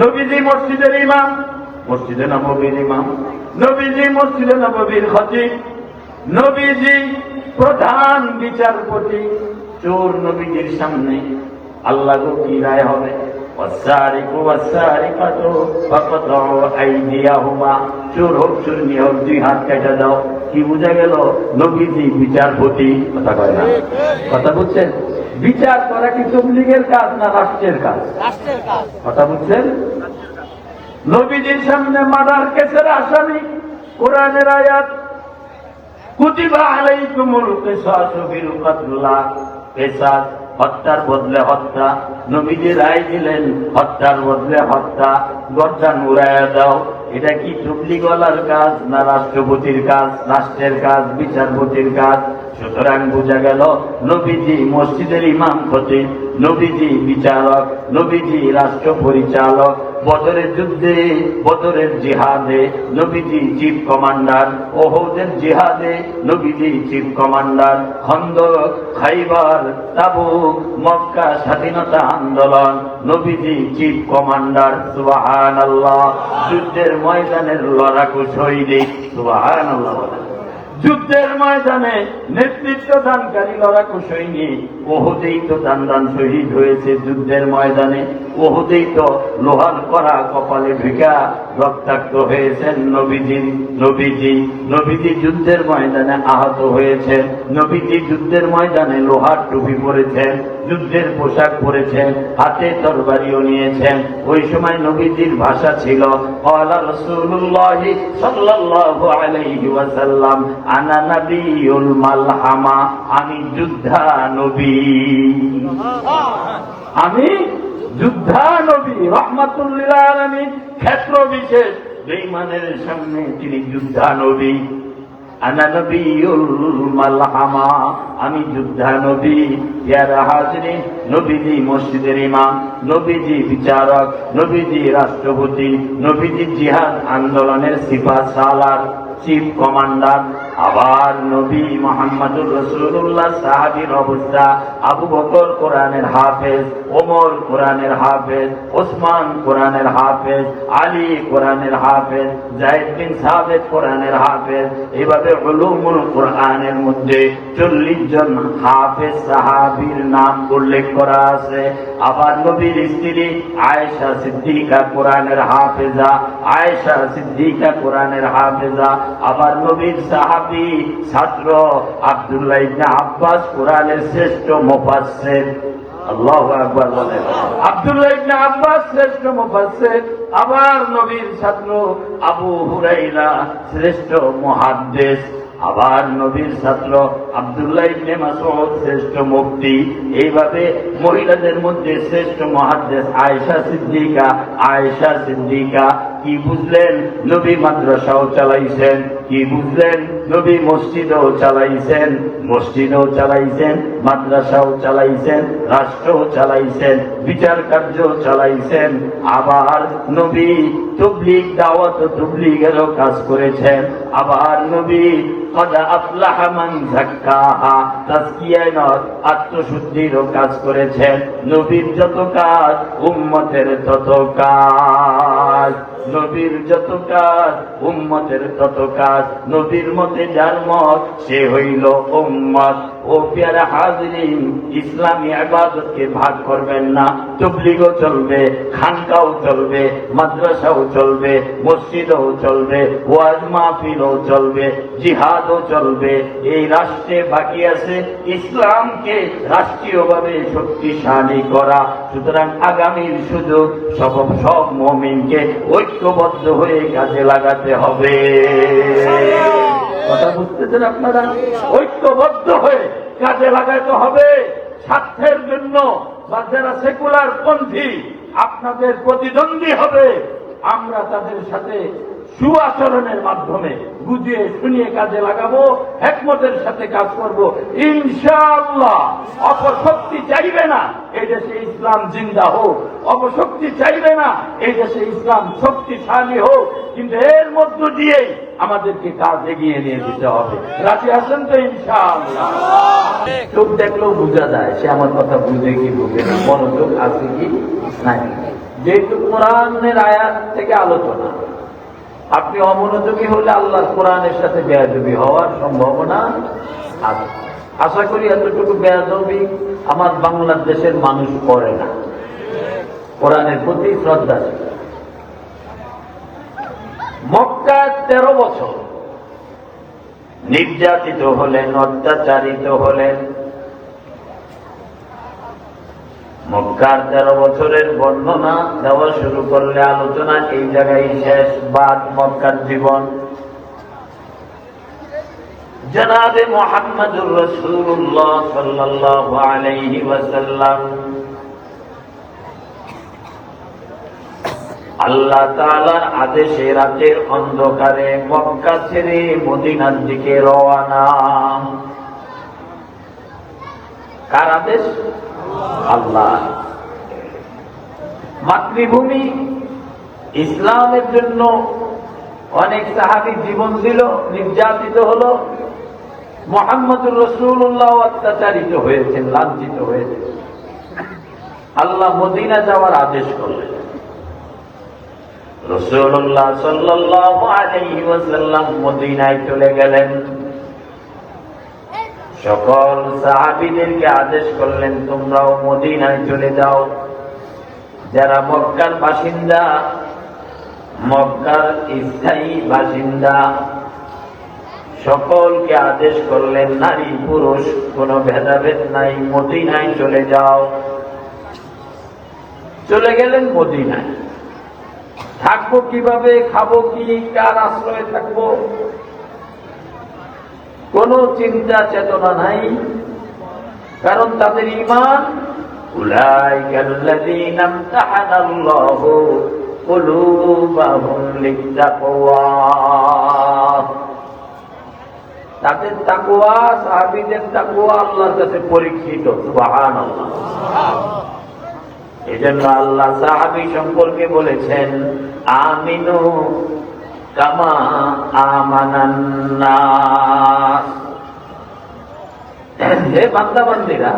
নবীজি মসজিদের ইমাম, মসজিদে নববীর ইমাম, নবীজি মসজিদে নববীর খতিব, নবীজি প্রধান বিচারপতি। চোর নবীজির সামনে আল্লাহ কি রায় হবে? চোর হোক চুরনি হোক 2 হাত কেটে দাও। কি বুঝা গেল? নবীজি বিচারপতি। কথা কয় না? কথা বুঝছেন? বিচার করা কি তবলিগের কাজ না রাষ্ট্রের কাজ? কথা বুঝছেন? নবীজির সামনে মার্ডার কেসের আসামি, কোরআনের আয়াত কুতিবা আলাইকুমুল কিসাসু ফিল কাতলা, কিসাস হত্যার বদলে হত্যা। নবীজি রায় দিলেন হত্যার বদলে হত্যা, গর্দান উড়াইয়া দাও। এটা কি তবলিগওয়ালার কাজ না রাষ্ট্রপতির কাজ, রাষ্ট্রের কাজ, বিচারপতির কাজ? সুতরাং বোঝা গেল নবীজি মসজিদের ইমাম খতিব, নবীজি বিচারক, নবীজি রাষ্ট্র পরিচালক। বদরের যুদ্ধে, বদরের জিহাদে নবীজি চিফ কমান্ডার, ওহুদের জিহাদে নবীজি চিফ কমান্ডার, খন্দক, খাইবার, তাবুক, মক্কা স্বাধীনতা আন্দোলন নবীজি চিফ কমান্ডার। সুবহানাল্লাহ। যুদ্ধের ময়দানের লড়াকু শহীদ। সুবহানাল্লাহ। যুদ্ধের ময়দানে নেতৃত্ব দানকারী লড়াকু সৈনিক। ওহুদেই তো দান শহীদ হয়েছে যুদ্ধের ময়দানে। ওহুদেই তো লোহার করা কপালে ঢুকা রক্তাক্ত হয়েছেন নবীজি যুদ্ধের ময়দানে আহত হয়েছেন। নবীজি যুদ্ধের ময়দানে লোহার টুপি পরেছেন, যুদ্ধের পোশাক পরেছেন, হাতে তরবারিও নিয়েছেন। ওই সময় নবীজির ভাষা ছিল ক্বালা রাসূলুল্লাহ সাল্লাল্লাহু আলাইহি ওয়াসাল্লাম আনা নবিয়ুল মালহামা, আমি যোদ্ধা নবী, আমি যোদ্ধা নবী, রাহমাতুল লিল আলামিন। ক্ষেত্র বিশেষ বেঈমানের সামনে তিনি যোদ্ধা নবী। আনা নবিয়ুল মালহামা, আমি যোদ্ধা নবী। ইয়ারা হাজরিন, নবীজি মসজিদের ইমাম, নবীজি বিচারক, নবীজি রাষ্ট্রপতি, নবীজি জিহাদ আন্দোলনের সিপাহ সালার, চিফ কমান্ডার। আবার নবী মুহাম্মদুর রাসূলুল্লাহ সাহাবীর অবস্থা, আবু বকর কোরআনের হাফেজ, ওমর কোরআনের হাফেজ, ওসমান কোরআনের হাফেজ, আলী কোরআনের হাফেজ, যায়েদ বিন সাবিত কোরআনের হাফেজ। এইভাবে উলুমুল কোরআনের মধ্যে 40 জন হাফেজ সাহাবীর নাম উল্লেখ করা আছে। আবার নবীর স্ত্রী আয়েশা সিদ্দিকা কোরআনের হাফেজা, আয়েশা সিদ্দিকা কোরআনের হাফেজা। আবার নবীর সাহাবী ছাত্র আব্দুল্লাহ ইবনে আব্বাস কোরআনের শ্রেষ্ঠ মুফাসসির। আল্লাহু আকবার বলেন। আব্দুল্লাহ ইবনে আব্বাস শ্রেষ্ঠ মুফাসসির। আবার নবীর ছাত্র আবু হুরায়রা শ্রেষ্ঠ মুহাদ্দিস। আবার নবীর ছাত্র আব্দুল্লাহ ইবনে মাসউদ শ্রেষ্ঠ মুফতি। এইভাবে মহিলাদের মধ্যে শ্রেষ্ঠ মুহাদ্দিস আয়েশা সিদ্দিকা। আয়েশা সিদ্দিকা কি বুঝলেন? নবী মাদ্রাসাও চালাইছেন। কি বুঝলেন? নবী মসজিদও চালাইছেন, মসজিদও চালাইছেন, মাদ্রাসাও চালাইছেন, রাষ্ট্রও চালাইছেন, বিচার কার্য চালাইছেন। আবার নবী তাবলীগ, দাওয়াত ও তাবলীগেরও কাজ করেছেন। আবার নবী কদ আফলাহা মান যাক্কাহা, তাজকিয়া নয় আত্মশুদ্ধিরও কাজ করেছেন। নবীর যত কাজ উম্মতের তত কাজ, নবীর যত কাজ উম্মতের তত কাজ। নবীর মতে যার মত সে হইল উম্মত। ও প্যারা হাজরিন, ইসলামী ইবাদতকে ভাগ করবেন না। তাবলীগও চলবে, খানকাও চলবে, মাদ্রাসাও চলবে, মসজিদও চলবে, ওয়াজ মাহফিলও চলবে, জিহাদও চলবে। এই রাষ্ট্রে বাকি আছে ইসলামকে রাষ্ট্রীয়ভাবে শক্তিশালী করা। সুতরাং আগামীর সুযোগ সব মুমিনকে ঐক্যবদ্ধ হয়ে কাজে লাগাতে হবে। কথা বুঝতেছেন আপনারা? ঐক্যবদ্ধ হয়ে কাজে লাগাতে হবে স্বার্থের জন্য। বা যারা সেকুলার পন্থী আপনাদের প্রতিদ্বন্দ্বী হবে, আমরা তাদের সাথে সুআচরণের মাধ্যমে বুঝিয়ে শুনিয়ে কাজে লাগাবো, হিকমতের সাথে কাজ করব ইনশাআল্লাহ। অপশক্তি চাইবে না এই দেশে ইসলাম জিন্দা হোক, অপশক্তি চাইবে না এই দেশে ইসলাম শক্তিশালী হোক। কিন্তু এর মধ্য দিয়েই আমাদেরকে কাজ এগিয়ে নিয়ে যেতে হবে। রাজি আছেন তো ইনশাআল্লাহ? চোখ দেখলেও বোঝা যায় সে আমার কথা বুঝে কি বুঝে না, মনোযোগ আছে কি নাই। যেহেতু কোরআনের আয়াত থেকে আলোচনা, আপনি অমনোযোগী হলে আল্লাহর কোরআনের সাথে বেয়াদবি হওয়ার সম্ভাবনা আছে। আশা করি এতটুকু বেয়াদবি আমার বাংলাদেশের মানুষ করে না, কোরআনের প্রতি শ্রদ্ধা ছিল। মক্কা 13 বছর নির্যাতিত হলেন, অত্যাচারিত হলেন। মক্কার 13 বছরের বর্ণনা দেওয়া শুরু করলে আলোচনা এই জায়গায় শেষ। বাদ মক্কার জীবন। জনাবে মুহাম্মদুর রাসূলুল্লাহ সাল্লাল্লাহু আলাইহি ওয়াসাল্লাম আল্লাহ তাআলার আদেশে রাতের অন্ধকারে মক্কা ছেড়ে মদিনার দিকে রওনা। কার আদেশ? আল্লাহ। মাতৃভূমি ইসলামের জন্য অনেক সাহাবী জীবন দিল, নির্যাতিত হলো। মুহাম্মদুর রাসূলুল্লাহ অত্যাচারিত হয়েছেন, লাঞ্ছিত হয়েছেন। আল্লাহ মদিনা যাওয়ার আদেশ করলেন। রাসূলুল্লাহ সাল্লাল্লাহু আলাইহি ওয়াসাল্লাম মদিনায় চলে গেলেন। সকল সাহাবীদেরকে আদেশ করলেন, তোমরাও মদিনায় চলে যাও। যারা মক্কার বাসিন্দা, মক্কার স্থায়ী বাসিন্দা, সকলকে আদেশ করলেন, নারী পুরুষ কোনো ভেদাভেদ নাই, মদিনায় চলে যাও। চলে গেলেন মদিনায়। থাকবো কিভাবে, খাবো কি, কার আশ্রয়ে থাকবো, কোনো চিন্তা চেতনা নাই। কারণ তাদের ঈমান, উলাইকাল্লাযীনা ইমতাহানাল্লাহু কুলুবাহুম লিত্তাকওয়া, তাদের তাকওয়া, সাহাবীদের তাকওয়া আল্লাহর কাছে পরীক্ষিত। সুবহানাল্লাহ। এজন্য আল্লাহ সাহাবী সম্পর্কে বলেছেন, আমিনু কামা আমানান নাস। হে বান্দা বান্দীরা,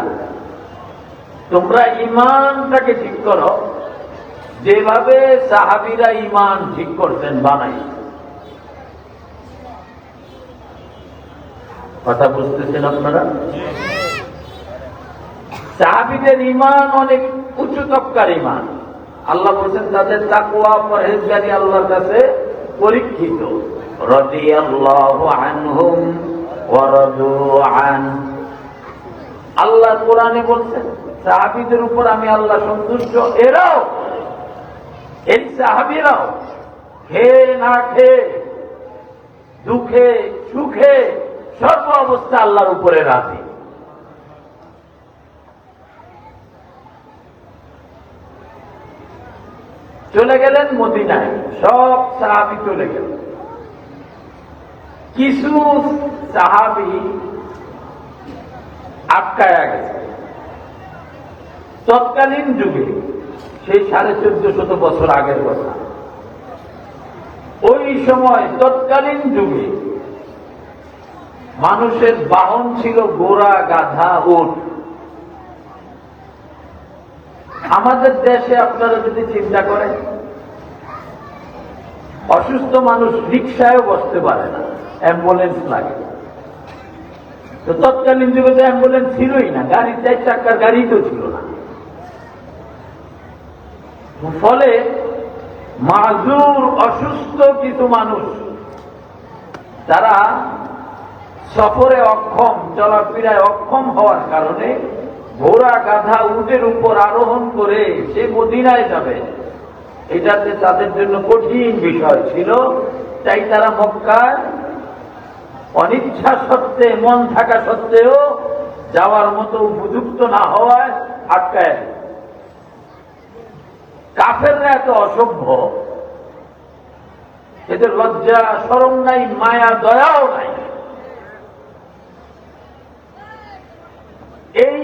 তোমরা ঈমানটাকে ঠিক করো যেভাবে সাহাবীরা ঈমান ঠিক করতেন, বানাই। কথা বুঝতেছেন আপনারা? সাহাবীদের ঈমান অনেক উচ্চ তবকার ঈমান। আল্লাহ বলেছেন তাদের তাকওয়া, পরহেজগারি আল্লাহর কাছে পরীক্ষিত। রাদিয়াল্লাহু আনহুম ওয়া রাদু আন। আল্লাহ কোরআনে বলছেন সাহাবীদের উপর আমি আল্লাহ সন্তুষ্ট। এরাও, এই সাহাবীরাও খেয়ে না খেয়ে, দুঃখে সুখে সর্ব অবস্থা আল্লাহর উপরে রাজি। চলে গেলেন মদিনায়, সব সাহাবী চলে গেল। কিছু সাহাবী আটকায়া গেছে। তৎকালীন যুগে, সেই 1450 বছর আগের কথা, ওই সময় তৎকালীন যুগে মানুষের বাহন ছিল ঘোড়া, গাধা, উট। আমাদের দেশে আপনারা যদি চিন্তা করেন, অসুস্থ মানুষ রিক্সায়ও বসতে পারে না, অ্যাম্বুলেন্স লাগে। তো তৎকালীন যুগে তো অ্যাম্বুলেন্স ছিলই না, গাড়ি 4 চাকার গাড়ি তো ছিল না। ফলে মাজুর, অসুস্থ কিছু মানুষ, তারা সফরে অক্ষম, চলাফেরায় অক্ষম হওয়ার কারণে ঘোড়া, গাধা, উটের উপর আরোহণ করে সে মদিনায় যাবে, এটাতে তাদের জন্য কঠিন বিষয় ছিল। তাই তারা মক্কায় অনিচ্ছা সত্ত্বে, মন থাকা সত্ত্বেও যাওয়ার মতো উপযুক্ত না হওয়ায় আটকায়। কাফেররা এত অসভ্য, এদের লজ্জা শরম নাই, মায়া দয়াও নাই। এই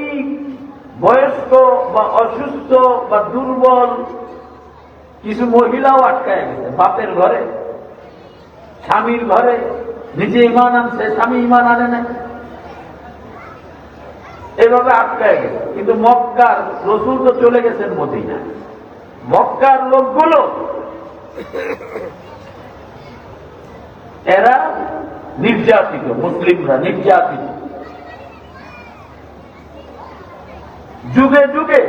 বয়স্ক বা অসুস্থ বা দুর্বল কিছু মহিলাও আটকায় গেছে বাপের ঘরে, স্বামীর ঘরে। নিজে ঈমান আনছে, স্বামী ঈমান আনে না, এভাবে আটকায় গেছে। কিন্তু মক্কার রাসূল তো চলে গেছেন মদিনায়। মক্কার লোকগুলো এরা নির্যাতিত, মুসলিমরা নির্যাতিত। যুগে যুগে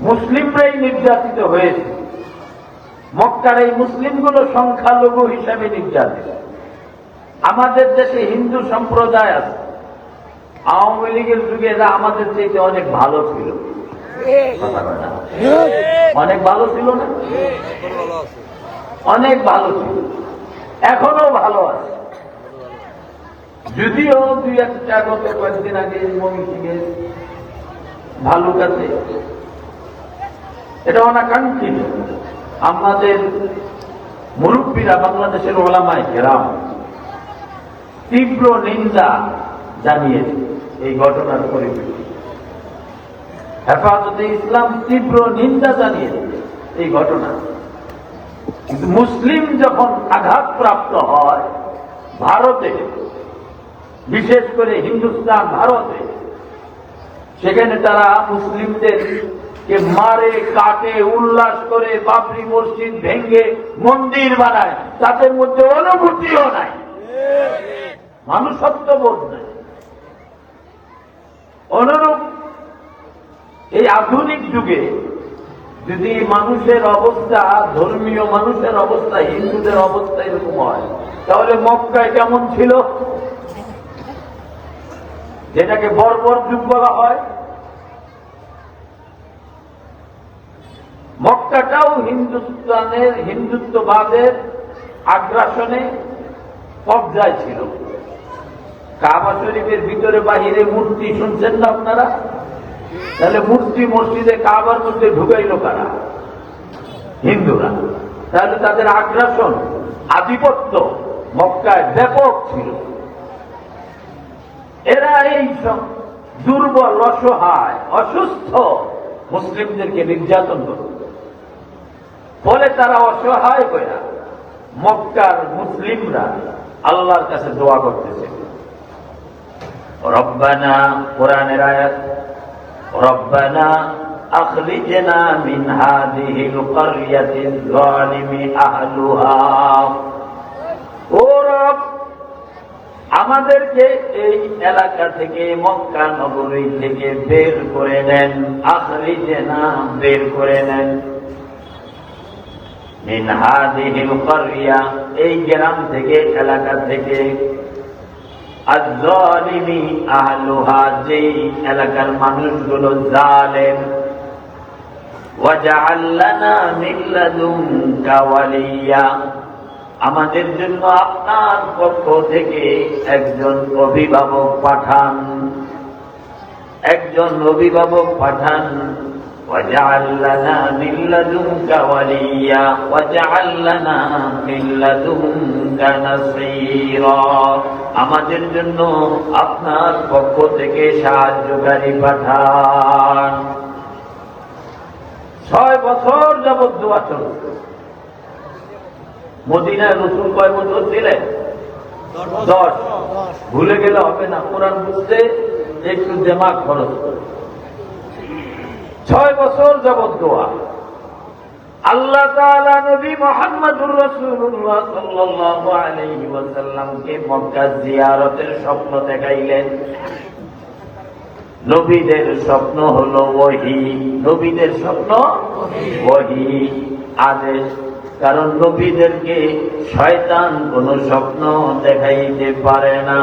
মুসলিমরাই নির্যাতিত হয়েছে। মক্কার এই মুসলিমগুলো সংখ্যালঘু হিসাবে নির্যাতিত। আমাদের দেশে হিন্দু সম্প্রদায় আছে, আওয়ামী লীগের যুগে এরা আমাদের চাইতে অনেক ভালো ছিল। অনেক ভালো ছিল না? অনেক ভালো ছিল, এখনো ভালো আছে। যদিও দুই একটা গত কয়েকদিন আগে ময়মনসিংহে ভালুকাতে এটা অনাকাঙ্ক্ষিত। আমাদের মুরব্বীরা, বাংলাদেশের ওলামায়ে কেরাম তীব্র নিন্দা জানিয়েছে এই ঘটনার পরিপ্রেক্ষিতে। হেফাজতে ইসলাম তীব্র নিন্দা জানিয়েছে এই ঘটনা। কিন্তু মুসলিম যখন আঘাতপ্রাপ্ত হয় ভারতে, বিশেষ করে হিন্দুস্তান ভারতে, সেখানে তারা মুসলিমদেরকে মারে কাটে, উল্লাস করে, বাবরি মসজিদ ভেঙ্গে মন্দির বানায়। তাদের মধ্যে অনুভূতিও নাই, মানুষত্ববোধ নাই। অনুরূপ এই আধুনিক যুগে যদি মানুষের অবস্থা, ধর্মীয় মানুষের অবস্থা, হিন্দুদের অবস্থা এরকম হয়, তাহলে মক্কায় কেমন ছিল, যেটাকে বর্বর যুগ বলা হয়। মক্কাটাও হিন্দুস্তানের হিন্দুত্ববাদের আগ্রাসনে কবজায় ছিল। কাবা শরীফের ভিতরে বাহিরে মূর্তি শুনছেন না আপনারা? তাহলে মূর্তি মসজিদে কাবার মধ্যে ঢুকাইল কারা? হিন্দুরা। তাহলে তাদের আগ্রাসন, আধিপত্য মক্কায় ব্যাপক ছিল। এরা এই সব দুর্বল, অসহায়, অসুস্থ মুসলিমদেরকে নির্যাতন করত। ফলে তারা অসহায় হয়ে মক্কার মুসলিমরা আল্লাহর কাছে দোয়া করতেছে, রব্বানা, কোরআনের আয়াত, রব্বানা আখরিজনা মিন হাযিহিল ক্বরয়াতিল যালিমি আহলুহা। ও রব, আমাদেরকে এই এলাকা থেকে, মক্কা নগরী থেকে বের করে নেন। আখরিজনা, বের করে নেন। মিন হাযিহিল ক্বরয়া, এই গ্রাম থেকে, এলাকা থেকে। আয-যালিমি আহলুহা, যেই এলাকার মানুষগুলো জালেম। ওয়াজআল লানা মিন লাদুনকা ওয়ালিয়া, আমাদের জন্য আপনার পক্ষ থেকে একজন অভিভাবক পাঠান, একজন অভিভাবক পাঠান। ওয়াজআল লানা মিন লাদুনকা ওয়ালিয়া ওয়াজআল লানা মিন লাদুনকা নাসীরা, আমাদের জন্য আপনার পক্ষ থেকে সাহায্যকারী পাঠান। 6 বছর যাবৎ দোয়া চলত। মদিনায় রাসূল কয় বছর ছিলেন? 10। ভুলে গেলে হবে না, কোরআন বুঝতে একটু দিমাগ খরচ করে। 6 বছর যাবৎ দোয়া। আল্লাহ তাআলা নবী মুহাম্মদুর রাসূলুল্লাহ সাল্লাল্লাহু আলাইহি ওয়াসাল্লামকে মক্কা জিয়ারতের স্বপ্ন দেখাইলেন। নবীদের স্বপ্ন হলো ওহী, নবীদের স্বপ্ন ওহী, আদেশ। কারণ নবীদেরকে শয়তান কোন স্বপ্ন দেখাইতে পারে না।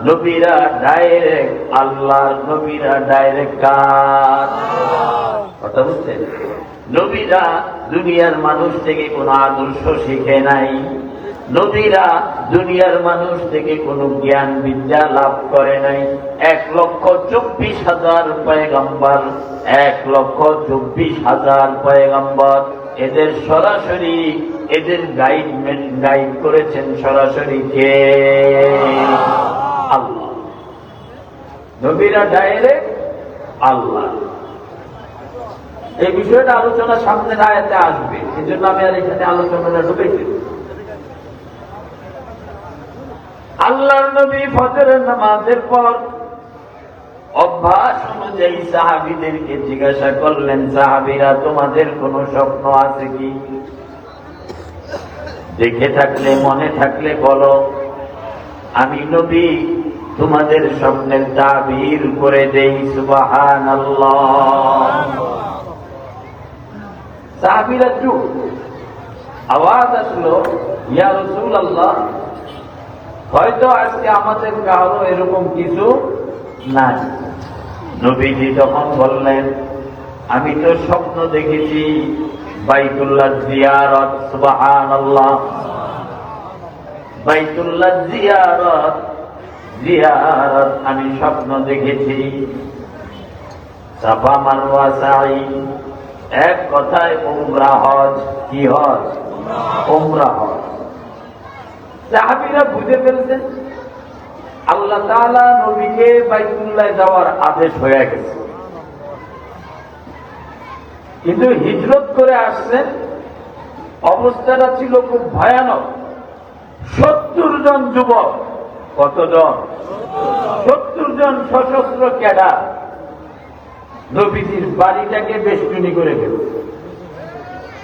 নবীরা ডাইরেক্ট আল্লাহর, নবীরা ডাইরেক্ট কার কথা বুঝছেন? নবীরা দুনিয়ার মানুষ থেকে কোন আদর্শ শিখে নাই। নবীরা দুনিয়ার মানুষ থেকে কোন জ্ঞান বিদ্যা লাভ করে নাই। 1,24,000 পয়গম্বর, 1,24,000 পয়গম্বর, এদের সরাসরি, এদের গাইড করেছেন সরাসরি কে? আল্লাহ। নবীরা ডাইরেক্ট আল্লাহ। এই বিষয়টা আলোচনা সামনের আয়াতে আসবে, এই জন্য আমি আর এখানে আলোচনাটা ঢুকেছি। আল্লাহর নবী ফজরের নামাজের পর অভ্যাস অনুযায়ী সাহাবীদেরকে জিজ্ঞাসা করলেন, সাহাবীরা তোমাদের কোনো স্বপ্ন আছে কি? দেখে থাকলে মনে থাকলে বলো, আমি নবী তোমাদের স্বপ্নের তাবির করে দেই। সুবহানাল্লাহ। সাহাবীরা চুপ। আওয়াজ আসলো, ইয়া রাসূলুল্লাহ, হয়তো আজকে আমাদের কারো এরকম কিছু নাই। নবীজি তখন বললেন, আমি তো স্বপ্ন দেখেছি বাইতুল্লাহ জিয়ারত। সুবহানাল্লাহ। বাইতুল্লাহ জিয়ারত জিয়ারত আমি স্বপ্ন দেখেছি। সাফা মারওয়া সাই, এক কথায় উমরা হজ। কি হজ? উমরা হজ। সাহাবীরা বুঝে ফেলছেন আল্লাহ তাআলা নবীকে বাইতুল্লাহ যাওয়ার আদেশ হয়ে গেছে, কিন্তু হিজরত করে আসছেন। অবস্থাটা ছিল খুব ভয়ানক। 70 জন যুবক। কতজন? 70 জন সশস্ত্র ক্যাডার নবীজির বাড়িটাকে বেষ্টনী করে ফেলছে,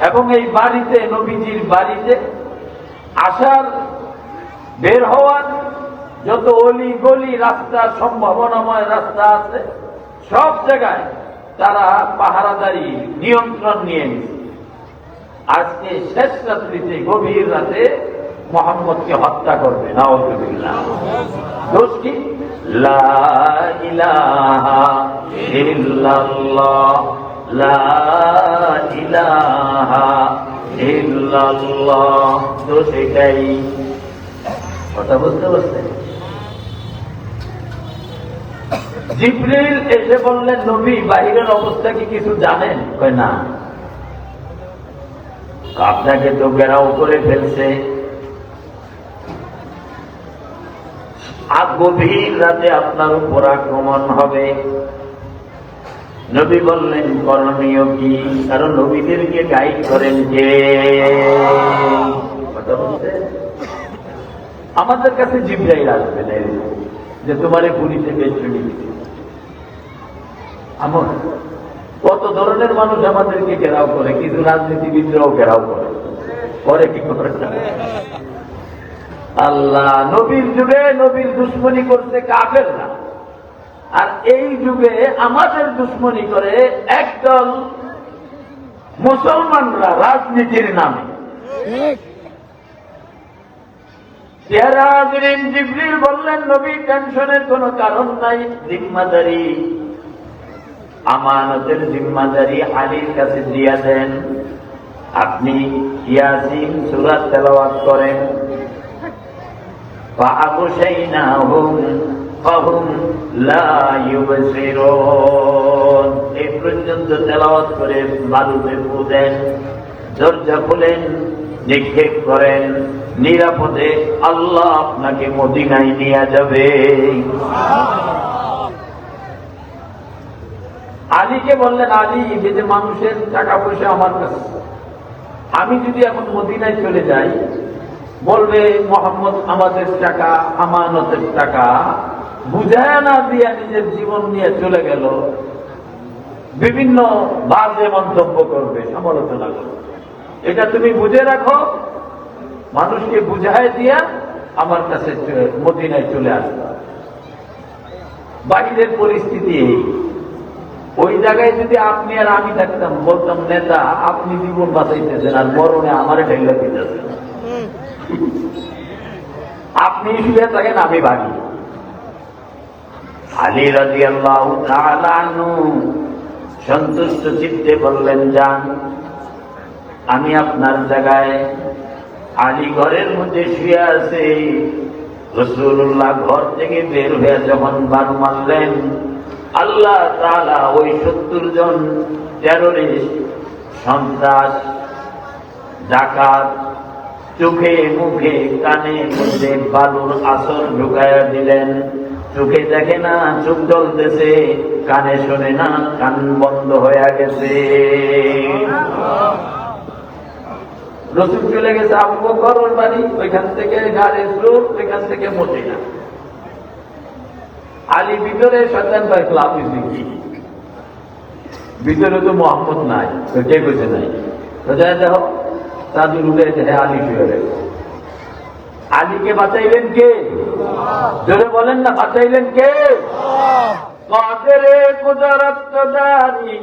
এবং এই বাড়িতে, নবীজির বাড়িতে আসার বের হওয়ার যত অলি গলি রাস্তা, সম্ভাবনাময় রাস্তা আছে, সব জায়গায় তারা পাহারাদারি নিয়ন্ত্রণ নিয়ে নিছে। আজকে শেষ রাত্রিতে, গভীর রাতে মুহাম্মদকে হত্যা করবে। নাউযুবিল্লাহ। দোষ কি? লা ইলাহা ইল্লাল্লাহ, লা ইলাহা ইল্লাল্লাহ। দোষ এটাই। কথা বুঝতে পারছেন? জিবরিল এসে বললেন, নবী বাহিরের অবস্থা কি কিছু জানেন? কয় না। আপনাকে তো ঘেরাও করে ফেলছে, গভীর রাতে আপনার উপর আক্রমণ হবে। নবী বললেন, করণীয় কি? কারণ নবীদেরকে গাইড করেন কে? কথা বলতে আমাদের কাছে জিবরাইল আসবে না যে তোমারে পুলিশে বেষ্টনী দিতে। আমার কত ধরনের মানুষ আমাদেরকে ঘেরাও করে, কিছু রাজনীতিবিদরাও ঘেরাও করে কি করে? আল্লাহ নবীর যুগে নবীর দুশ্মনী করছে কাফেররা, আর এই যুগে আমাদের দুশ্মনী করে একদল মুসলমানরা রাজনীতির নামে। জিবরিল বললেন, নবী টেনশনের কোন কারণ নাই। জিম্মাদারি, আমানতের জিম্মাদারি আলীর কাছে দিয়া দেন। আপনি ইয়াসিন সূরা তেলাওয়াত করেন। فَأَغْشَيْنَاهُمْ فَهُمْ لَا يُبْصِرُونَ। এই পর্যন্ত তেলাওয়াত করে বালুতে ফু দেন, দরজা খুলেন, নিক্ষেপ করেন, নিরাপদে আল্লাহ আপনাকে মদিনায় নিয়ে যাবে। আলীকে বললেন, আলী, এই যে মানুষের টাকা পয়সা আমার কাছে, আমি যদি এখন মদিনায় চলে যাই, বলবে মুহাম্মদ আমাদের টাকা, আমানতের টাকা বুঝায় না দিয়া নিজের জীবন নিয়ে চলে গেল। বিভিন্ন বাজে মন্তব্য করবে, সমালোচনা করবে। এটা তুমি বুঝে রাখো, মানুষকে বুঝায় দিয়া আমার কাছে মদিনায় চলে আসবে। বাহিরের পরিস্থিতি এই। ওই জায়গায় যদি আপনি আর আমি থাকতাম, বলতাম, নেতা আপনি জীবন বাঁচাইতেছেন আর মরণে আমারে ঢেলে দিতেছেন, আপনি শুয়ে থাকেন, আমি ভাগি। আলী রাদিয়াল্লাহু তাআলা আনহু সন্তুষ্ট চিত্তে বললেন, যান, আমি আপনার জায়গায়। আলী ঘরের মধ্যে শুয়ে আছে। রাসূলুল্লাহ ঘর থেকে বের হয়ে যখন বাড়ি মারলেন, আল্লাহ তাআলা ওই 70 জন টেররিস্ট, সন্ত্রাস, ডাকাত চোখে মুখে কানে মধ্যে বালুর আসর ঢুকাইয়া দিলেন। চোখে দেখে না, চোখ জ্বলতেছে, কানে শোনে না, কান বন্ধ হয়ে গেছে। রসুল চলে গেছে আবু বকর ওর বাড়ি, ওইখান থেকে গাড়ির স্রোত, ওইখান থেকে মদিনা। আলী ভিতরে, শয়তান ভাই ক্লাব কি ভিতরে তো মোহাম্মদ নাই, তো কে কইছে নাই, তো যাই দেখো চাদর উঠে দেখে আলী শুয়ে। আলীকে বাঁচাইলেন কে? জোরে বলেন না, বাঁচাইলেন কে? কাদেরে কুদরত দারি,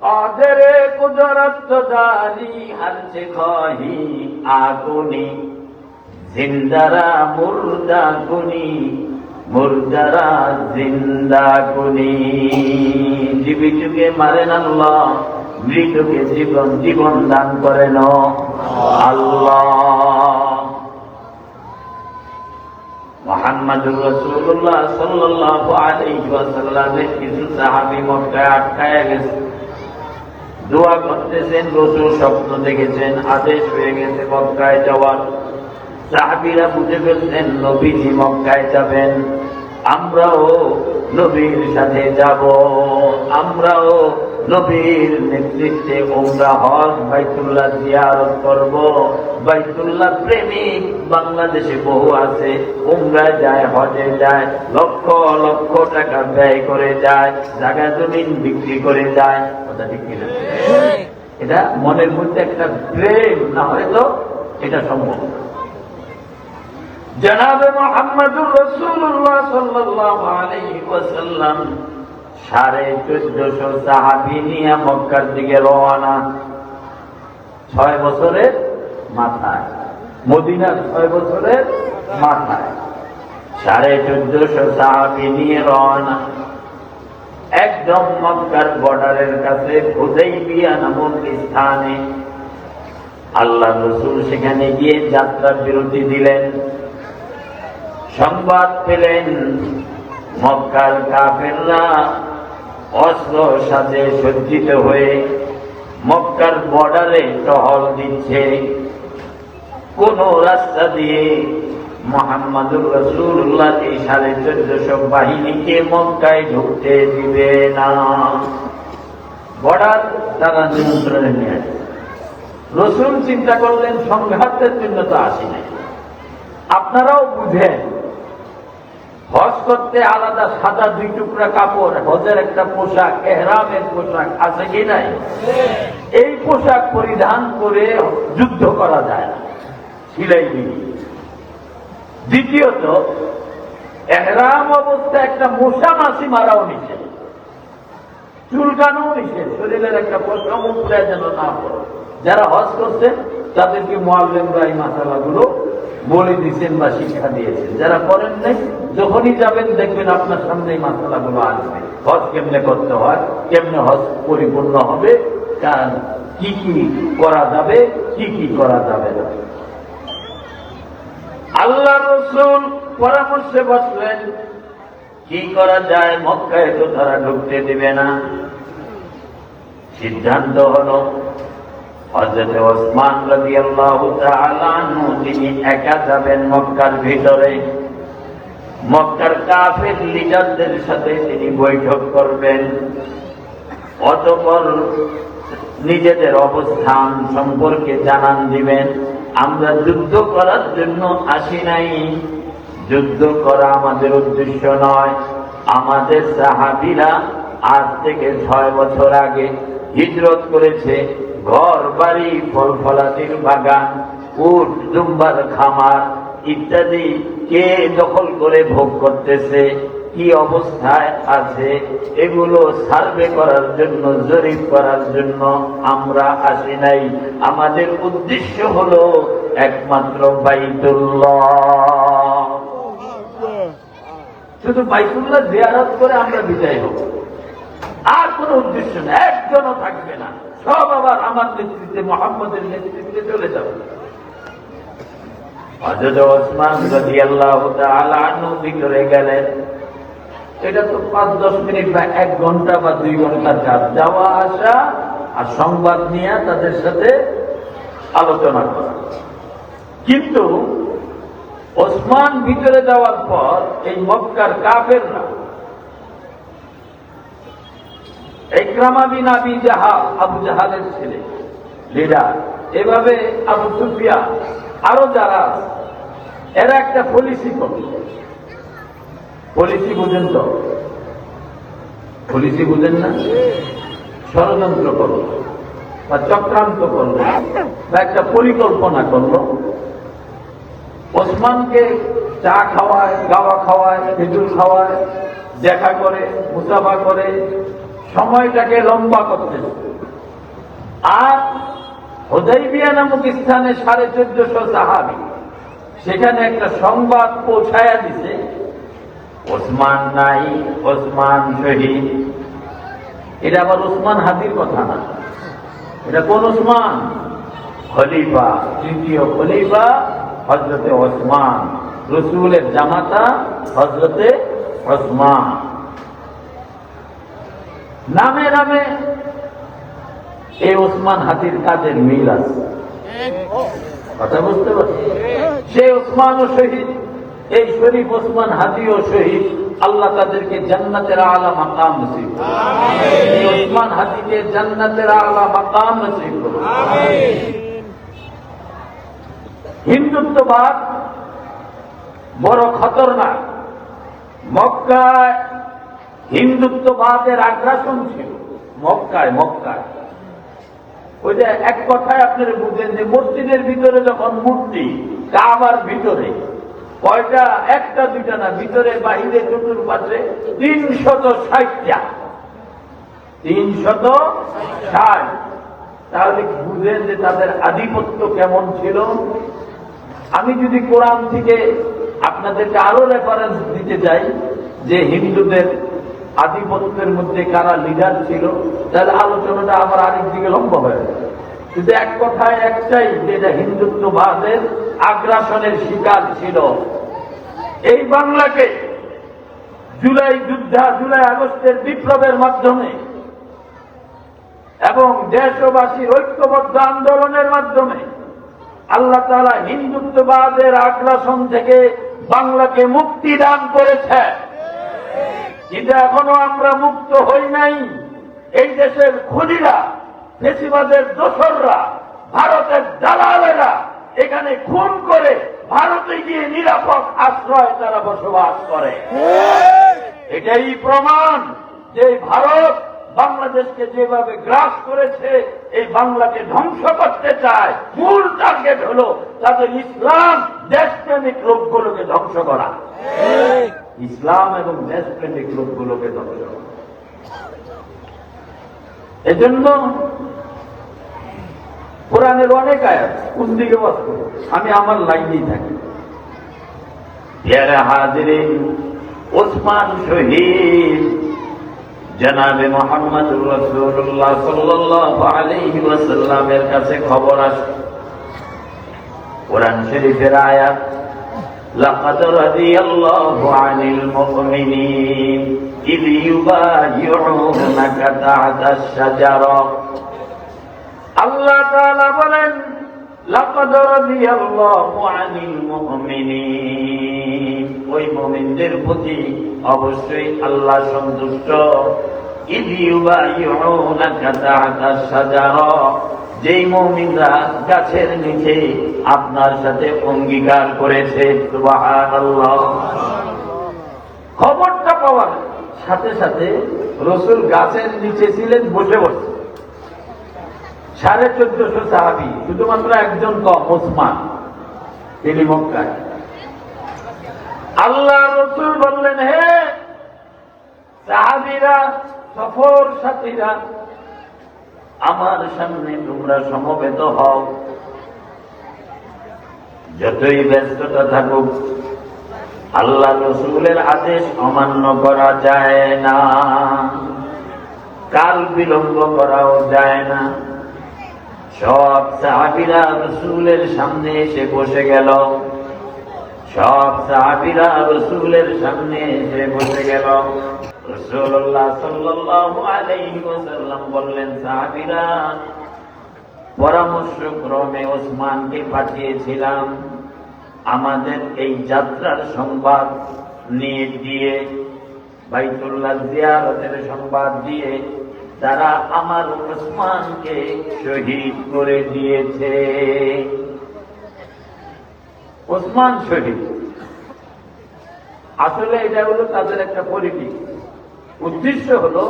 কাদেরে কুদরত দারি, হরছে খাহি আগুনি, জিন্দারা মুর্দা গুনি, মুর্দারা জিন্দা গুনি। জীবিতকে মারেন আল্লাহ, মৃতকে জীবন জীবন দান করেন আল্লাহ। মুহাম্মদুর রাসূলুল্লাহ সাল্লাল্লাহু আলাইহি ওয়াসাল্লামের কিছু সাহাবী মক্কায় আটকায় গেছে, দোয়া করতেছেন। রাসূল স্বপ্ন দেখেছেন, আদেশ হয়ে গেছে মক্কায় যাওয়ার। সাহাবীরা বুঝে ফেলছেন নবীজি মক্কায় যাবেন, আমরাও নবীর সাথে যাব, আমরাও নবীর নেতৃত্বে উমরা হজ বাইতুল্লাহ জিয়ারত করব। বাইতুল্লাহ প্রেমিক বাংলাদেশে বহু আছে, উমরা যায়, হজে যায়, লক্ষ লক্ষ টাকা ব্যয় করে যায়, জায়গা জমিন বিক্রি করে যায়। কথা ঠিক কিনা? এটা মনের মধ্যে একটা প্রেম না হয়তো এটা সম্ভব। জনাবে মুহাম্মদুর রাসূলুল্লাহ সাল্লাল্লাহু আলাইহি ওয়াসাল্লাম 1450 সাহাবী নিয়ে মক্কার দিকে রওনা। 6 বছরের মাথায়, মদিনার 6 বছরের মাথায় 1450 সাহাবী নিয়ে রওনা। একদম মক্কার বর্ডারের কাছে হুদাইবিয়া নামক স্থানে আল্লাহ রাসূল সেখানে গিয়ে যাত্রা বিরতি দিলেন। সংবাদ পেলেন মক্কার কাফেররা অস্ত্র সাজে সজ্জিত হয়ে মক্কার বর্ডারে টহল দিচ্ছে। কোন রাস্তা দিয়ে মুহাম্মদুর রাসূলুল্লাহ এই 1450 বাহিনীকে মক্কায় ঢুকতে দিবে না। বর্ডার তারা নিয়ন্ত্রণে নিয়ে রাসূল চিন্তা করলেন সংঘাতের জন্য তো আসি নাই, আপনারাও বুঝেন হজ করতে আলাদা সাদা 2 টুকরা কাপড়, হজের একটা পোশাক, এহরামের পোশাক আছে কি নাই? এই পোশাক পরিধান করে যুদ্ধ করা যায় না, সিলাই দিই। দ্বিতীয়ত এহরাম অবস্থায় একটা মশা মাছি মারাও নিষেধ, চুলকানো নিষেধ, শরীরের একটা পশম উপরে যেন না পড়ে। যারা হজ করছে তাদেরকে মুআল্লিমরা এই মাসালাগুলো বলে দিচ্ছেন বা শিক্ষা দিয়েছেন। যারা করেন নাই, যখনই যাবেন দেখবেন আপনার সামনে এই মাসালাগুলো আসবে। হজ কেমনে করতে হয়, কেমনে হজ পরিপূর্ণ হবে, কি কি করা যাবে, কি কি করা যাবে না। আল্লাহ রাসূল পরামর্শে বসলেন কি করা যায়, মক্কায় তো তারা ঢুকতে দিবে না। সিদ্ধান্ত হলো হযরত ওসমান রাদিয়াল্লাহু তাআলা আনহু তিনি একা যাবেন মক্কার ভিতরে। মক্কার কাফের লিডারদের সাথে তিনি বৈঠক করবেন, অতঃপর নিজেদের অবস্থান সম্পর্কে জানান দিবেন। আমরা যুদ্ধ করার জন্য আসি নাই, যুদ্ধ করা আমাদের উদ্দেশ্য নয়। আমাদের সাহাবীরা আজ থেকে 6 বছর আগে হিজরত করেছে, ঘর বাড়ি, ফল ফলাদির বাগান, উট দুম্বার খামার ইত্যাদি কে দখল করে ভোগ করতেছে, কি অবস্থায় আছে, এগুলো সার্ভে করার জন্য, জরিপ করার জন্য আমরা আসি নাই। আমাদের উদ্দেশ্য হলো একমাত্র বাইতুল্লাহ। শুধু বাইতুল্লাহ জিয়ারত করে আমরা বিদায় হব, আর কোন উদ্দেশ্য না। একজনও থাকবে না, সব আবার আমার নেতৃত্বে, মুহাম্মদের নেতৃত্বে চলে যাবে। হযরত ওসমান রাদিয়াল্লাহু তাআলা আনহু ভিতরে গেলেন। এটা তো 5-10 মিনিট বা 1 ঘন্টা বা 2 ঘন্টার কাজ, যাওয়া আসা আর সংবাদ নিয়ে তাদের সাথে আলোচনা করা। কিন্তু ওসমান ভিতরে যাওয়ার পর এই মক্কার কাফেররা, ইকরামা বিন আবি জাহাল, আবু জাহালের ছেলে লিডার, এভাবে আবু সুফিয়ান, আরো যারা, এরা একটা পলিসি করল। পলিসি বুঝেন তো? পলিসি বুঝেন না? ষড়যন্ত্র করলো বা চক্রান্ত করলো বা একটা পরিকল্পনা করলো, ওসমানকে চা খাওয়ায়, গাওয়া খাওয়ায়, খেজুর খাওয়ায়, দেখা করে, মুসাফা করে সময়টাকে লম্বা করতে। আর হুদাইবিয়া নামক স্থানে 1450 সাহাবী সেখানে একটা সংবাদ পৌঁছায়া দিছে, ওসমান নাই, ওসমান শহীদ। এটা আবার ওসমান হাদির কথা না, এটা কোন ওসমান? খলিফা, তৃতীয় খলিফা হযরতে ওসমান, রাসূলের জামাতা হযরতে ওসমান। নামে নামে এই ওসমান হাদির কাজের মিল আছে, কথা বুঝতে পারছি? সে ওসমানও শহীদ, এই শরীফ ওসমান হাদিও শহীদ। আল্লাহ তাদেরকে জান্নাতের আলা মাকাম নসিব করুন। এই ওসমান হাদিকে জান্নাতের আলা মাকাম নসিব করুন। হিন্দুত্ববাদ বড় খতরনাক। মক্কায় হিন্দুত্ববাদের আগ্রাসন ছিল, মক্কায়। ওই যে এক কথায় আপনারা বুঝেন যে মসজিদের ভিতরে যখন মূর্তি, কাবার ভিতরে কয়টা? একটা দুইটা না, ভিতরে বাহিরে চতুর্পাশে 360টা। 360। তাহলে বুঝেন যে তাদের আধিপত্য কেমন ছিল। আমি যদি কোরআন থেকে আপনাদেরকে আরো রেফারেন্স দিতে যাই যে হিন্দুদের আধিপত্যের মধ্যে কারা লিডার ছিল, তাহলে আলোচনাটা আবার আরেক দিকে লম্বা হয়ে যায়। কিন্তু এক কথায় একটাই, যেটা হিন্দুত্ববাদের আগ্রাসনের শিকার ছিল। এই বাংলাকে জুলাই আগস্টের বিপ্লবের মাধ্যমে এবং দেশবাসীর ঐক্যবদ্ধ আন্দোলনের মাধ্যমে আল্লাহ তাআলা হিন্দুত্ববাদের আগ্রাসন থেকে বাংলাকে মুক্তি দান করেছে। কিন্তু এখনো আমরা মুক্ত হই নাই। এই দেশের খুনিরা, ফেসিবাদের দোসররা, ভারতের দালালেরা এখানে খুন করে ভারতে গিয়ে নিরাপদ আশ্রয় তারা বসবাস করে। এটাই প্রমাণ যে ভারত বাংলাদেশকে যেভাবে গ্রাস করেছে, এই বাংলাকে ধ্বংস করতে চায়। মূল টার্গেট হলো তাদের ইসলাম দেশপ্রেমিক লোকগুলোকে ধ্বংস করা। ইসলাম এবং দেশপ্রেমিক লোকগুলোকে ধ্বংস করা। এজন্য কোরআনের অনেক আয়াত, কোন দিকে বাস করব, আমি আমার লাইনেই থাকি। প্যারা হাজিরিন, ওসমান শহীদ জনাবে মুহাম্মদুর রাসূলুল্লাহ সাল্লাল্লাহু আলাইহি ওয়াসাল্লামের কাছে খবর আসে। কোরআন শরীফের আয়াত, লাকাদ রাদিয়াল্লাহু আনিল মুমিনিন ইয ইউবাইউনাকা তাহতাশ শাজারা। আল্লাহ তাআলা বলেন, লাকাদ রাদিয়াল্লাহু আনিল মুমিনিন, ওই মুমিনদের প্রতি অবশ্যই আল্লাহ সন্তুষ্ট। ইয ইউবাইউনাকা তাহতাশ শাজারা, যেই মুমিনরা গাছের নিচে আপনার সাথে অঙ্গীকার করেছে। সুবহানাল্লাহ। খবরটা পাওয়ার সাথে সাথে রাসূল গাছের নিচে ছিলেন, বসে বসে। 1450 সাহাবী, শুধুমাত্র একজন কম, ওসমান, তিনি মক্কায়। আল্লাহ রাসূল বললেন, হে সাহাবীরা, সফর সাথীরা, আমার সামনে তোমরা সমবেত হও। যতই ব্যস্ততা থাকুক, আল্লাহ রাসূলের আদেশ অমান্য করা যায় না, কাল বিলম্ব করাও যায় না। সব সাহাবীরা রাসূলের সামনে এসে বসে গেল। সব সাহাবীরা রাসূলের সামনে এসে বসে গেল। রাসূলুল্লাহ সাল্লাল্লাহু আলাইহি ওয়াসাল্লাম বললেন, সাহাবীরা, পরামর্শক্রমে ওসমানকে পাঠিয়েছিলাম আমাদের এই যাত্রার সংবাদ নিয়ে দিয়ে, বাইতুল্লাহ জিয়ারতের সংবাদ দিয়ে। তারা আমার ওসমানকে শহীদ করে দিয়েছে। ওসমান শহীদ। আসলে এটা হলো তাদের একটা পলিটিক্স। উদ্দেশ্য হলো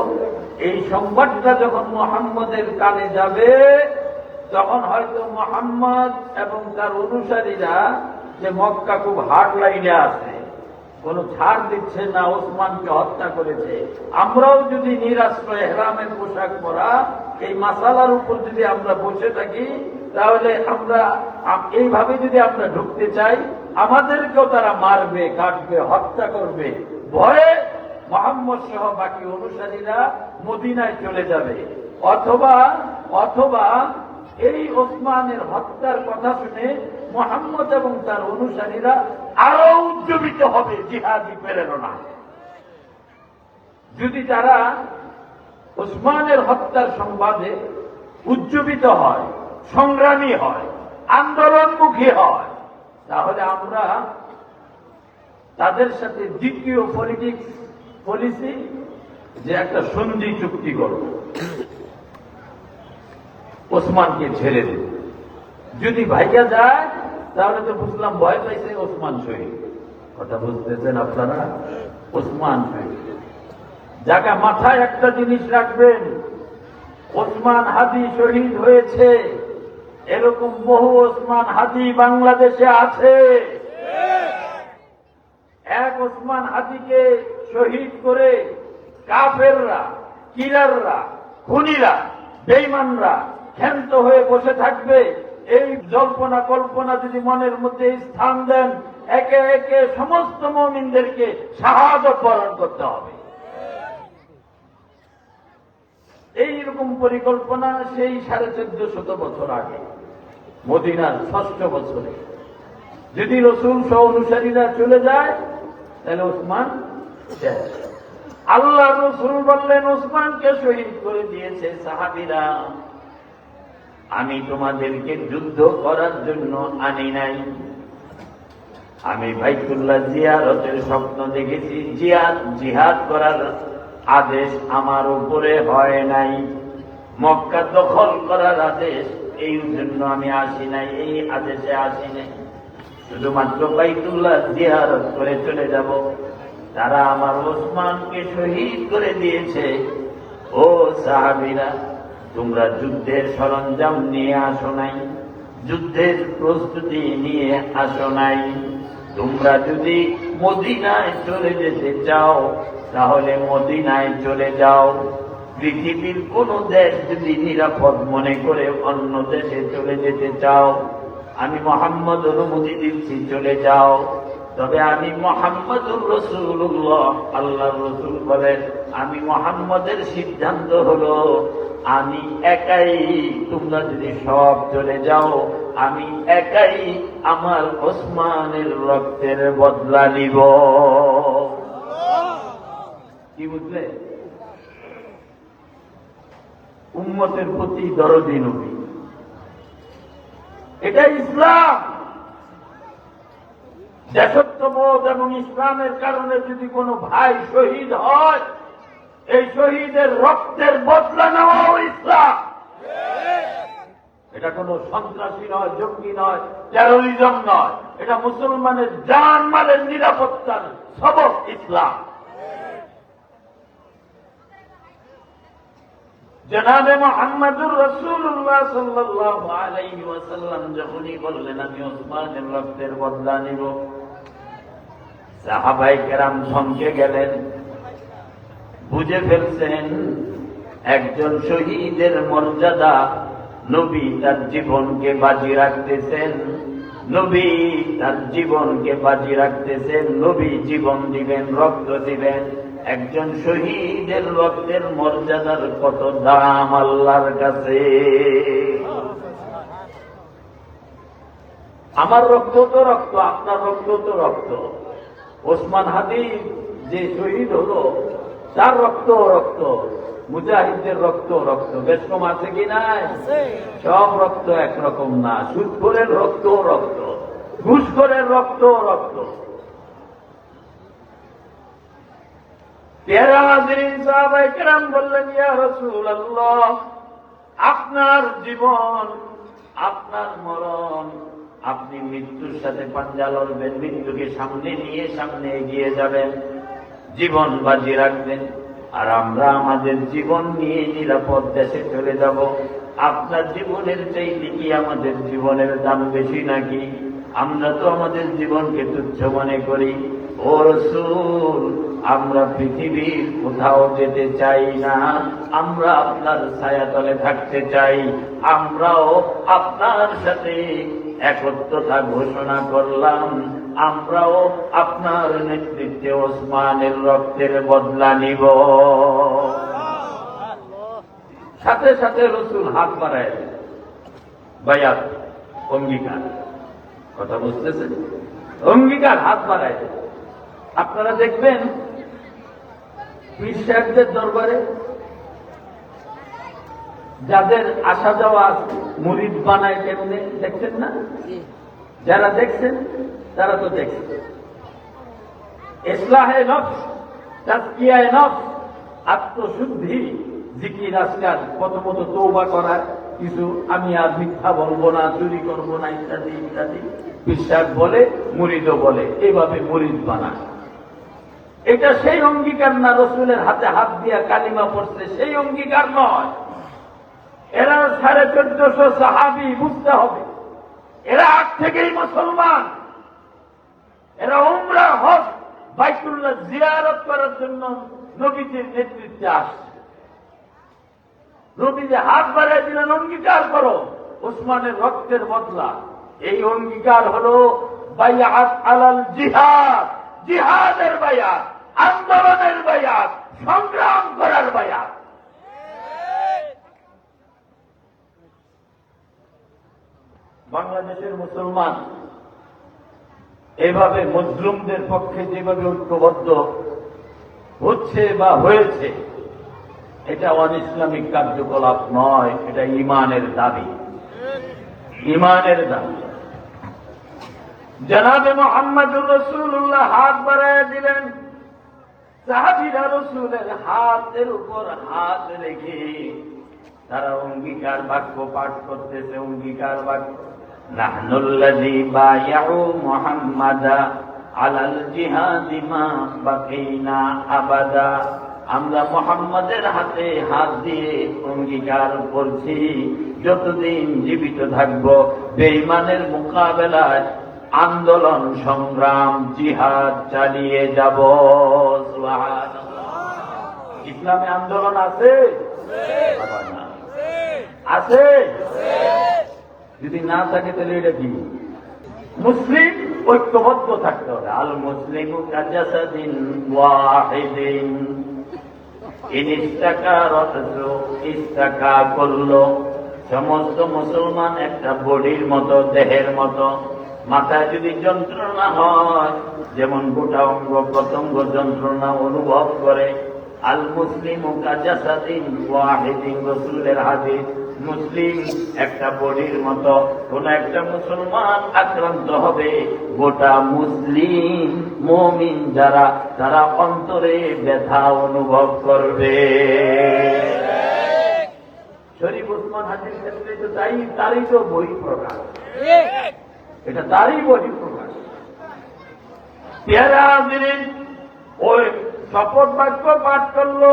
এই সংবাদটা যখন মুহাম্মদের কানে যাবে তখন হয়তো মুহাম্মদ এবং তার অনুসারীরা যে মক্কা খুব হার্ড লাইনে আছে, কোন ছাড় দিচ্ছে না, ওসমানকে হত্যা করেছে, আমরাও যদি নিরাশ্রয় হেরামের পোশাক পরা এই মাসালার উপর যদি আমরা বসে থাকি তাহলে আমরা এইভাবে যদি আমরা ঢুকতে চাই আমাদেরকেও তারা মারবে, কাটবে, হত্যা করবে। ভয়ে মুহাম্মদ সহ বাকি অনুসারীরা মদিনায় চলে যাবে, অথবা অথবা এই ওসমানের হত্যার কথা শুনে মুহাম্মদ এবং তার অনুসারীরা আরো উজ্জীবিত হবে জিহাদি প্রেরণা। যদি তারা ওসমানের হত্যার সংবাদে উজ্জীবিত হয়, সংগ্রামী হয়, আন্দোলনমুখী হয়, তাহলে আমরা তাদের সাথে দ্বিতীয় পলিসি যে একটা সন্ধি চুক্তি করব, ওসমানকে ছেড়ে দেব। যদি ভাইয়া যায় তাহলে তো বুঝলাম ভয় পাইছে ওসমান শহীদ। কথা বুঝতেছেন আপনারা? ওসমান শহীদ যাকে মাথায় একটা জিনিস রাখবেন, ওসমান হাদি শহীদ হয়েছে, এরকম বহু ওসমান হাদি বাংলাদেশে আছে। এক ওসমান হাদিকে শহীদ করে কাফেররা, কিরাররা, খুনিরা, বেঈমানরা ক্ষান্ত হয়ে বসে থাকবে। এই জল্পনা কল্পনা যদি মনের মধ্যে স্থান দেন, একে একে সমস্ত মুমিনদেরকে শাহাদাত বরণ করতে হবে। এইরকম পরিকল্পনা সেই 1450 বছর আগে মদিনার 6ষ্ঠ বছরে। যদি রসুল সহ অনুসারীরা চলে যায় তাহলে ওসমান শেষ। আল্লাহ রসুল বললেন ওসমানকে শহীদ করে দিয়েছে সাহাবীরা, আমি তোমাদেরকে যুদ্ধ করার জন্য আনি নাই, আমি বাইতুল্লাহ জিয়ারতের স্বপ্ন দেখেছি, জিহাদ করার আদেশ আমার উপরে হয় নাই, মক্কা দখল করার আদেশ, এই জন্য আমি আসি নাই, এই আদেশে আসি নাই, শুধুমাত্র বাইতুল্লাহ জিয়ারত করে চলে যাব। তারা আমার ওসমানকে শহীদ করে দিয়েছে। ও সাহাবীরা, তোমরা যুদ্ধের সরঞ্জাম নিয়ে আসো নাই, যুদ্ধের প্রস্তুতি নিয়ে আসো নাই। তোমরা যদি মদিনায় চলে যেতে চাও তাহলে মদিনায় চলে যাও। পৃথিবীর কোন দেশ যদি নিরাপদ মনে করে অন্য দেশে চলে যেতে চাও, আমি মুহাম্মদ অনুমতি দিচ্ছি, চলে যাও। তবে আমি মুহাম্মদুর রাসূলুল্লাহ, আল্লাহর রাসূল বলেন, আমি মুহাম্মদের সিদ্ধান্ত হলো আমি একাই, তোমরা যদি সব চলে যাও আমি একাই আমার ওসমানের রক্তের বদলা নিব। কি বুঝলে? উম্মতের প্রতি দরদি নবী, এটা ইসলাম। দেশত্ববোধ এবং ইসলামের কারণে যদি কোনো ভাই শহীদ হয়, এই শহীদের রক্তের বদলা নেওয়াও ইসলাম। এটা কোনো সন্ত্রাসী নয়, জঙ্গি নয়, টেরোরিজম নয়, এটা মুসলমানের জানমালের নিরাপত্তার সবক ইসলাম। জনাবে মুহাম্মদুর রাসূলুল্লাহ সাল্লাল্লাহু আলাইহি ওয়াসাল্লাম যখনই বললেন আমি ওসমানের রক্তের বদলা নিব, সাহাবায়ে কেরাম থমকে গেলেন, বুঝে ফেলছেন একজন শহীদের মর্যাদা। নবী তার জীবনকে বাজি রাখতেছেন, নবী তার জীবনকে বাজি রাখতেছেন, নবী জীবন দিবেন, রক্ত দিবেন। একজন শহীদের রক্তের মর্যাদার কত দাম আল্লাহর কাছে। আমার রক্ত তো রক্ত, আপনার রক্ত তো রক্ত। ওসমান হাদি যে শহীদ হলো তার রক্ত রক্ত, মুজাহিদদের রক্ত রক্ত। বেশ কম আছে কি নাই? সব রক্ত একরকম না। সুদখোরের রক্ত রক্ত, ঘুষখোরের রক্ত রক্ত। পেয়ারা হাজিরিন, সাহাবায়ে কেরাম বললেন, ইয়া রাসূলুল্লাহ, আপনার জীবন, আপনার মরণ আপনি মৃত্যুর সাথে পাঞ্জা লড়বেন, মৃত্যুকে সামনে নিয়ে সামনে এগিয়ে যাবেন, জীবন বাজি রাখবেন, আর আমরা আমাদের জীবন নিয়ে নিরাপদ দেশে চলে যাব। আপনার জীবনের চাইতে কি আমাদের জীবনের দাম বেশি নাকি? আমরা তো আমাদের জীবনকে তুচ্ছ মনে করি। ও রাসূল, আমরা পৃথিবীর কোথাও যেতে চাই না, আমরা আপনার ছায়াতলে থাকতে চাই। আমরাও আপনার সাথে একত্রতা ঘোষণা করলাম, আমরাও আপনার নেতৃত্বে ওসমানের রক্তের বদলা নিব। সাথে সাথে রাসূল হাত বাড়ায় দিলেন, বায়াত, অঙ্গীকার। কথা বুঝতেছেন? অঙ্গীকার, হাত বাড়ায় দিলেন। আপনারা দেখবেন পীর সাহেবদের দরবারে যাদের আসা যাওয়া মুরিদ বানায় কেমনে, দেখছেন না? যারা দেখছেন তারা তো দেখছেন। ইসলাহে নফস, তাজকিয়ায়ে নফস, আত্মশুদ্ধি, জিকির আজকার, প্রথমত তওবা করা, কিছু আমি আর মিথ্যা বলবো না, চুরি করবো না, ইত্যাদি ইত্যাদি বিশ্বাস বলে, মুরিদও বলে, এইভাবে মুরিদ বানায়। এটা সেই অঙ্গীকার না রাসূলের হাতে হাত দিয়া কালিমা পড়ছে, সেই অঙ্গীকার নয়। এরা 1450 সাহাবী, বুঝতে হবে এরা আগ থেকেই মুসলমান। এরা উমরা, হজ, বাইতুল্লাহ জিয়ারত করার জন্য নবীজির নেতৃত্বে আসছে। নবীজি হাত বাড়িয়ে দিলেন, অঙ্গীকার করো ওসমানের রক্তের বদলা। এই অঙ্গীকার হলো বাইআত আলাল জিহাদ, জিহাদের বায়াত, আন্দোলনের বায়াত, সংগ্রাম করার বায়াত। বাংলাদেশের মুসলমান এভাবে মজলুমদের পক্ষে যেভাবে ঐক্যবদ্ধ হচ্ছে বা হয়েছে, এটা অনিসলামিক কার্যকলাপ নয়, এটা ঈমানের দাবি, ঈমানের দাবি। জনাবে মুহাম্মদুর রাসূলুল্লাহ হাত বাড়ায় দিলেন। সাহাবীরা রাসূলের হাতের উপর হাত রেখে তারা অঙ্গীকার বাক্য পাঠ করতেছে। অঙ্গীকার বাক্য, নাহনুল্লাযী বায়াউ মুহাম্মাদা আলাল জিহাদি মা বাকিনা আবাদা। আমরা মুহাম্মাদের হাতে হাত দিয়ে অঙ্গীকার করছি, যতদিন জীবিত থাকব বেঈমানের মোকাবেলায় আন্দোলন, সংগ্রাম, জিহাদ চালিয়ে যাব। সুবহানাল্লাহ। ইসলামে আন্দোলন আছে? আছে? যদি না থাকে তাহলে এটা কি? মুসলিম ঐক্যবদ্ধ থাকতে হবে। আল মুসলিমু কাজাসাদিন ওয়াহিদিন ইন ইস্তাকা রাসু ইস্তাকা কুল্লু। সমস্ত মুসলমান একটা বডির মতো, দেহের মতো। মাথায় যদি যন্ত্রণা হয়, যেমন গোটা অঙ্গ প্রত্যঙ্গ যন্ত্রণা অনুভব করে, আল মুসলিমু কাজাসাদিন ওয়াহিদিন, রাসূলের হাদিস। মুসলিম একটা বডির মতো, কোন একটা মুসলমান আক্রান্ত হবে, গোটা মুসলিম মুমিন যারা, তারা অন্তরে ব্যথা অনুভব করবে। শরীফ ওসমান হাদির ক্ষেত্রে তো তারই তো বহি প্রকাশ, এটা তারই বহি প্রকাশ। পেয়ারা হাজিরিন, ওই শপথ বাক্য পাঠ করলো,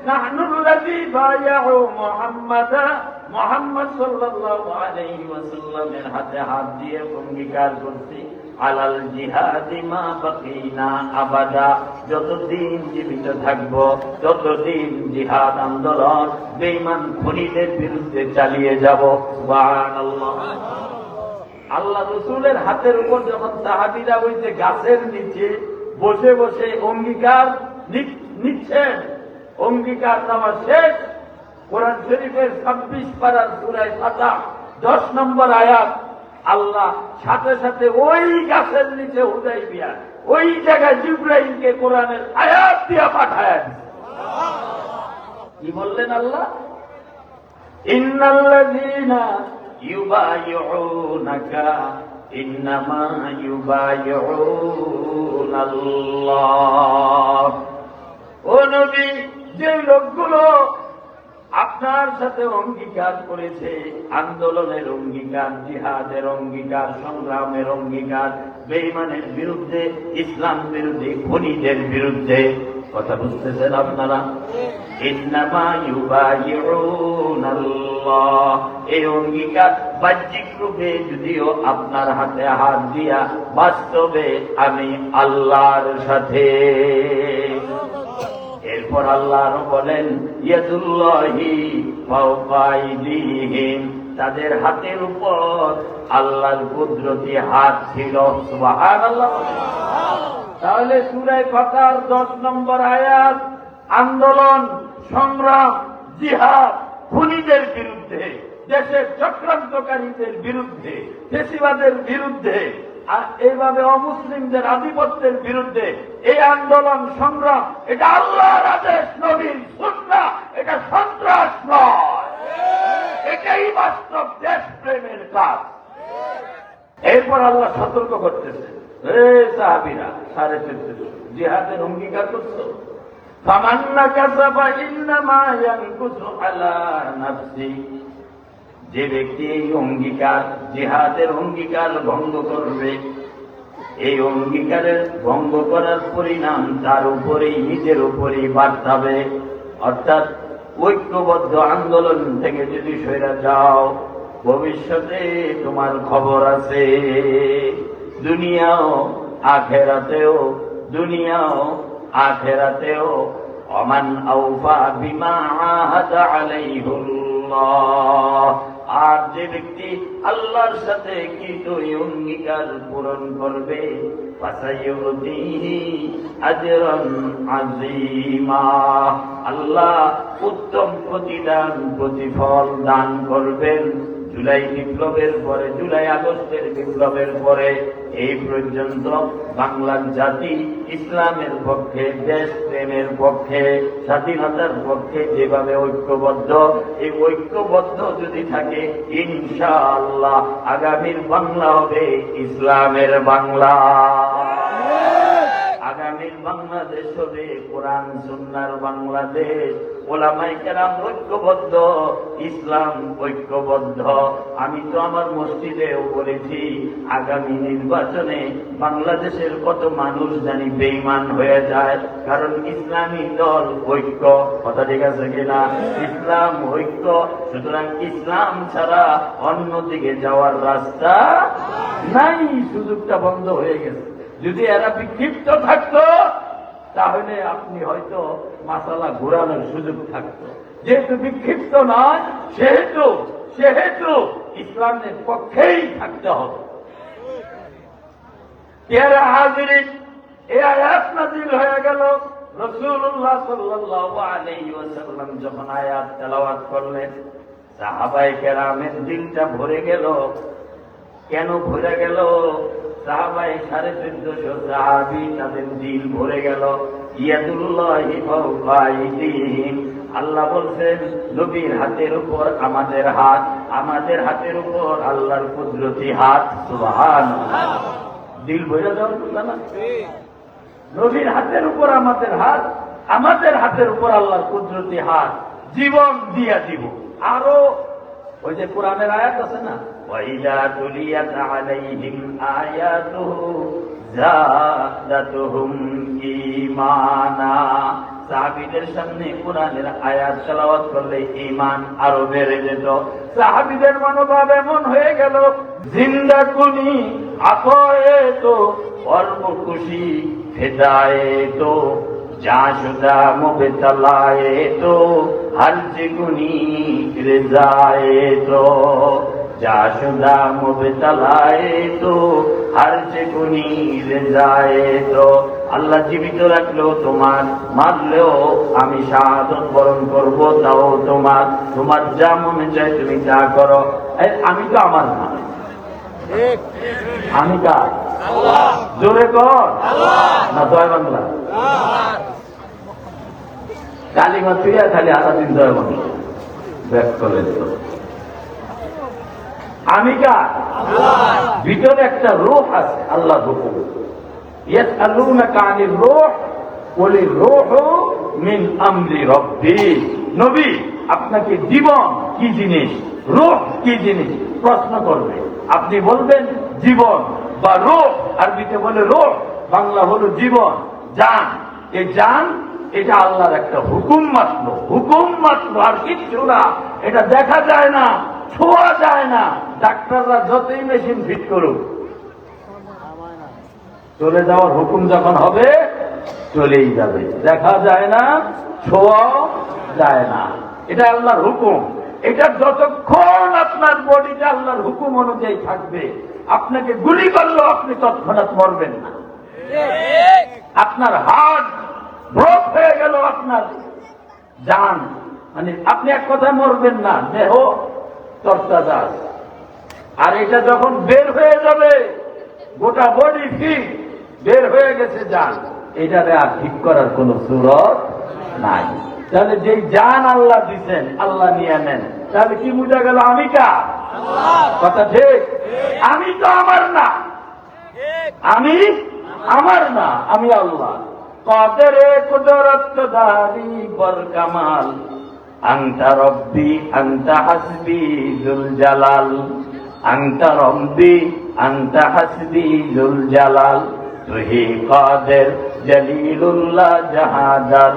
নাহনুল্লাযী বায়াউ মুহাম্মাদা, মুহাম্মদ সাল্লাল্লাহু আলাইহি ওয়াসাল্লামের হাতে হাত দিয়ে অঙ্গীকার করছি, আলাল জিহাদি মা বাকিনা আবাদা, যতদিন জীবিত থাকব ততদিন জিহাদ, আন্দোলন, বেঈমান খুনিদের বিরুদ্ধে চালিয়ে যাব। সুবহানাল্লাহ। আল্লাহ রাসূলের হাতের উপর যখন সাহাবীরা ওই যে গাছের নিচে বসে বসে অঙ্গীকার নিচ্ছেন, অঙ্গীকার নামা শেষ, কোরআন শরীফের 26 পারার সূরা ফাতিহা 10 নম্বর আয়াত, আল্লাহ সাথে সাথে ওই গাছের নিচে হুদাইবিয়া, ওই জায়গায় জিবরাইলকে কোরআনের আয়াত দিয়ে পাঠায়। কি বললেন আল্লাহ? ইন্নাল্লাযীনা ইউবাইউনাকা ইন্নামা ইউবাইউনাল্লাহ। ও নবী, যে লোকগুলো আপনার সাথে অঙ্গীকার করেছে, আন্দোলনের অঙ্গীকার, জিহাদের অঙ্গীকার, সংগ্রামের অঙ্গীকার, বেঈমানের বিরুদ্ধে, ইসলাম বিরোধী খুনিদের বিরুদ্ধে। কথা বুঝতেছেন আপনারা? ইন্নামা ইউবাইউনাল্লাহ, এই অঙ্গীকার বাহ্যিক রূপে যদিও আপনার হাতে হাত দিয়া, বাস্তবে আমি আল্লাহর সাথে। এরপর আল্লাহ আরো বলেন, ইয়াদুল্লাহি ফাওকা আইদিহিম, তাদের হাতের উপর আল্লাহর কুদরতি হাত ছিল। সুবহানাল্লাহ। তাহলে সূরা ফাতহার 10 নম্বর আয়াত আন্দোলন, সংগ্রাম, জিহাদ খুনিদের বিরুদ্ধে, দেশের চক্রান্তকারীদের বিরুদ্ধে, ফ্যাসিবাদের বিরুদ্ধে, আর এইভাবে অমুসলিমদের আধিপত্যের বিরুদ্ধে এই আন্দোলন সংগ্রাম, এটা আল্লাহর আদেশ, নবীর সুন্নাহ, এটা সন্ত্রাস নয়, এটাই বাস্তব দেশপ্রেমের কাজ। এরপর আল্লাহ সতর্ক করতেছে, হে সাহাবীরা, 1450 জিহাদের অঙ্গীকার করছো, ফামান নাকাসা ফাইন্নামা ইয়ানকুসু আলা নাফসি, যে ব্যক্তি এই অঙ্গীকার, জিহাদের অঙ্গীকার ভঙ্গ করবে, এই অঙ্গীকারের ভঙ্গ করার পরিণাম তার উপরেই, নিজের উপরেই বাড়াবে। অর্থাৎ ঐক্যবদ্ধ আন্দোলন থেকে যদি সরে যাও, ভবিষ্যতে তোমার খবর আছে, দুনিয়াও আখেরাতেও, দুনিয়াও আখেরাতেও। ওমান আওফা বিমা আহাদা আলাইহুল্লাহ, আর যে ব্যক্তি আল্লাহর সাথে কৃত অঙ্গীকার পূরণ করবে, ফাসায়ুতিহি আজরান আযীমা, আল্লাহ উত্তম প্রতিদান, প্রতিফল দান করবেন। জুলাই বিপ্লবের পরে, জুলাই আগস্টের বিপ্লবের পরে এই পর্যন্ত বাংলার জাতি ইসলামের পক্ষে, দেশ প্রেমের পক্ষে, স্বাধীনতার পক্ষে যেভাবে ঐক্যবদ্ধ, এই ঐক্যবদ্ধ যদি থাকে, ইনশাআল্লাহ আগামীর বাংলা হবে ইসলামের বাংলা, আগামীর বাংলাদেশ হবে কোরআন সুন্নাহর বাংলাদেশ। ওলামায়ে কেরাম ঐক্যবদ্ধ, ইসলাম ঐক্যবদ্ধ। আমি তো আমার মসজিদেও বলেছি, আগামী নির্বাচনে বাংলাদেশের কত মানুষ জানি বেঈমান হয়ে যায়, কারণ ইসলামী দল ঐক্য। কথা ঠিক আছে কিনা? ইসলাম ঐক্য, সুতরাং ইসলাম ছাড়া অন্যদিকে যাওয়ার রাস্তা নাই, সুযোগটা বন্ধ হয়ে গেছে। যদি এরা বিক্ষিপ্ত থাকতো, তাহলে আপনি হয়তো মাসালা ঘোরানোর সুযোগ থাকতো। যেহেতু বিক্ষিপ্ত নয়, সেহেতু ইসলামের পক্ষেই থাকতে হবে। পেয়ারা হাজিরিন, এই আয়াত নাযিল হয়ে গেল। রাসূলুল্লাহ সাল্লাল্লাহু আলাইহি ওয়াসাল্লাম যখন আয়াত তেলাওয়াত করলেন, সাহাবায়ে কেরামের দিলটা ভরে গেল। কেন ভরে গেল? সাহাবায়ে 1450 সাহাবী, তাদের দিল ভরে গেল। ইয়াদুল্লাহি ফাওকা আইদিহিম, আল্লাহ বলছেন নবীর হাতের উপর আমাদের হাত, আমাদের হাতের উপর আল্লাহর কুদরতি হাত। সুবহানাল্লাহ। দিল ভরে যাওয়ার কথা না? নবীর হাতের উপর আমাদের হাত, আমাদের হাতের উপর আল্লাহর কুদরতি হাত, জীবন দিয়া দিব। আরো ওই যে কোরআনের আয়াত আছে না, ওয়াইদা তুলিয়াত আলাইহিম আয়াতুহু যাদাতুহুম ঈমানা, সাহাবীদের সামনে কোরআনের আয়াত তেলাওয়াত করলে ঈমান আরো বেড়ে যেত। সাহাবীদের মনোভাব এমন হয়ে গেল, জিন্দা কুনি আফয়ে তো অর্ব খুশি ফেদায়ে তো জাশুদা মুবতলায়ে তো হর জিগুনি রেজায়ে তো, জাশুদা মুবতলায়ে তো হর জিগুনি রেজায়ে তো। আল্লাহ জীবিত রাখলেও তোমার, মারলেও আমি শাহাদত বরণ করব, তাও তোমার, তোমার যা মনে চায় তুমি তা করো। আমি তো আমার না, আমি কার? জোরে কর না জয় বাংলা? কালিমা তুইয়া খালি আলাদিন জয় বাংলা ব্যাক করে দিল। আমি কার? ভিতরে একটা রূহ আছে, আল্লাহ হুকুম। ইয়াসআলুনাকা আনির রূহ কুলির রূহু মিন আমরি রাব্বি। নবী আপনাকে জীবন কি জিনিস, রূহ কি জিনিস প্রশ্ন করবে। আপনি বলবেন জীবন বা রূহ, আরবিতে বলে রূহ, বাংলা হলো জীবন, জান। এই জান এটা আল্লাহর একটা হুকুম মাত্র, হুকুম মাত্র, আর কিচ্ছু না। এটা দেখা যায় না, ছোঁয়া যায় না। ডাক্তাররা যতই মেশিন ফিট করুক, চলে যাওয়ার হুকুম যখন হবে চলেই যাবে। দেখা যায় না, ছোঁয়া যায় না। এটা আল্লাহর হুকুম। এটা যতক্ষণ আপনার বডিটা আল্লাহর হুকুম অনুযায়ী থাকবে, আপনাকে গুলি করলেও আপনি তৎক্ষণাৎ মরবেন না। আপনার হার্ট ব্লক হয়ে গেল, আপনার জান, মানে আপনি এক কথায় মরবেন না, দেহ তরতাজা। আর এটা যখন বের হয়ে যাবে, গোটা বডি ফিট বের হয়ে গেছে জান, এটারে আর ঠিক করার কোন সুরত নাই। তাহলে যেই জান আল্লাহ দিচ্ছেন, আল্লাহ নিয়ে নেন, তাহলে কি বুঝা গেল? আমি কার? কথা ঠিক? আমি তো আমার না, আমি আমার না, আমি আল্লাহ। কাদেরে কুদরত দারি বর কামাল, আনতা রব্বি আনতা হাসবি জুল জালাল, আনতা রব্বি আনতা হাসবি জুল জালাল, তুহি কাদের জলিলুল্লাহ জাহাদার,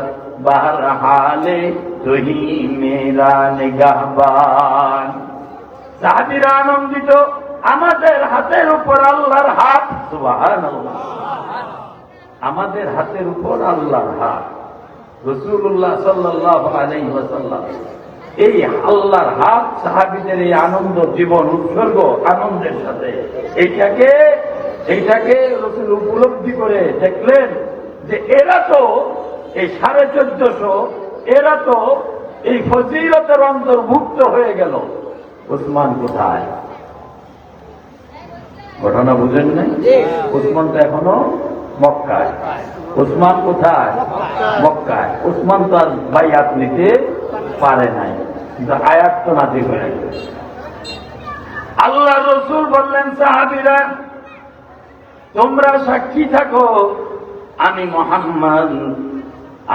বাহর হালে তুহি মেরা নিগাহবান। সাহাবীরা আনন্দিত, আমাদের হাতের উপর আল্লাহর হাত। সুবহানাল্লাহ, আমাদের হাতের উপর আল্লাহর হাত। রাসূলুল্লাহ সাল্লাল্লাহু আলাইহি ওয়াসাল্লাম এই আল্লাহর হাত, সাহাবীদের এই আনন্দ, জীবন উৎসর্গ আনন্দের সাথে এইটাকে রাসূল উপলব্ধি করে দেখলেন যে এরা তো এই 1450, এরা তো এই ফজিলতের অন্তর্ভুক্ত হয়ে গেল। ওসমান কোথায়? ঘটনা বুঝেন নাই? ওসমান তো এখনো মক্কায়। ওসমান কোথায়? মক্কায়। ওসমান তো আর বাইয়াত নিতে পারে নাই, কিন্তু আয়াত তো নাজিল হয়ে গেছে। আল্লাহ রসুল বললেন, সাহাবীরা তোমরা সাক্ষী থাকো, আমি মুহাম্মদ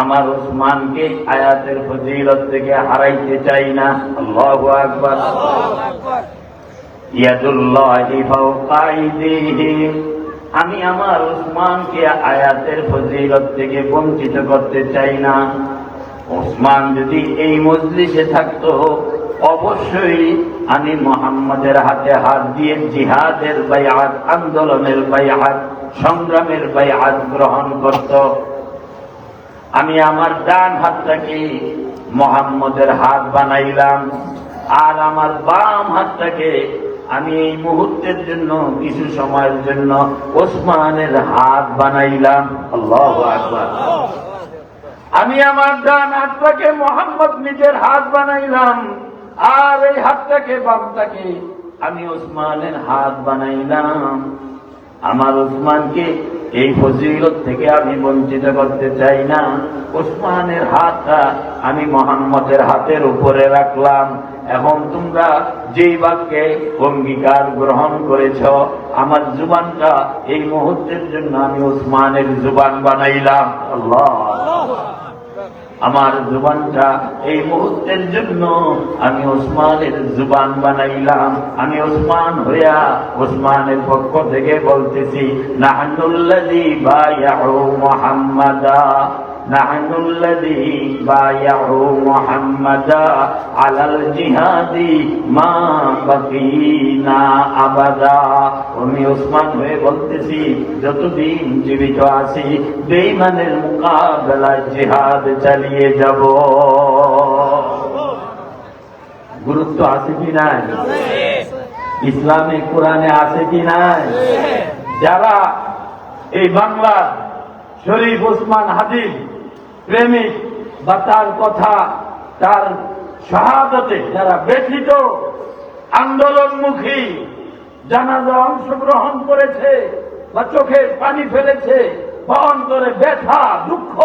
আমার ওসমানকে আয়াতের ফজিলত থেকে হারাইতে চাই না। আল্লাহু আকবার। ইয়াদুল্লাহি ফাওকা আইদিহিম, আমি আমার ওসমানকে আয়াতের ফজিলত থেকে বঞ্চিত করতে চাই না। ওসমান যদি এই মজলিসে থাকতো, অবশ্যই আমি মুহাম্মদের হাতে হাত দিয়ে জিহাদের বাইআত, আন্দোলনের বাইআত, সংগ্রামের বাইআত গ্রহণ করত। আমি আমার ডান হাতটাকে মুহাম্মদের হাত বানাইলাম, আর আমার বাম হাতটাকে আমি এই মুহূর্তের জন্য, কিছু সময়ের জন্য ওসমানের হাত বানাইলাম। আল্লাহু আকবার। আমি আমার ডান হাতটাকে মুহাম্মদ নিজের হাত বানাইলাম, আর এই হাতটাকে, বামটাকে আমি ওসমানের হাত বানাইলাম। আমার ওসমানকে এই ফজিলত থেকে আমি বঞ্চিত করতে চাই না। ওসমানের হাতটা আমি মুহাম্মদের হাতের উপরে রাখলাম। এখন তোমরা যেই বাক্যে অঙ্গীকার গ্রহণ করেছ, আমার জুবানটা এই মুহূর্তের জন্য আমি ওসমানের জুবান বানাইলাম। আল্লাহ, আমার জুবানটা এই মুহূর্তের জন্য আমি ওসমানের জুবান বানাইলাম। আমি ওসমান হইয়া ওসমানের পক্ষ থেকে বলতেছি, নাহনুল্লাযী বায়াউ মুহাম্মাদা, নাহনুল্লাযী বায়াউ মুহাম্মাদা আলাল জিহাদি মা বাকিনা আবাদা। আমি ওসমান হয়ে বলতেছি, যতদিন জীবিত আছি বেঈমানের মোকাবেলায় জিহাদ চালিয়ে যাব। গুরুত্ব আছে কি নাই? ইসলামে কোরআনে আছে কি নাই? যারা এই বাংলা শরীফ ওসমান হাদির প্রেমিক বা তার কথা, তার শাহাদাতে যারা ব্যথিত, আন্দোলনমুখী, জানাজা অংশগ্রহণ করেছে বা চোখের পানি ফেলেছে বা অন্তরে ব্যথা দুঃখ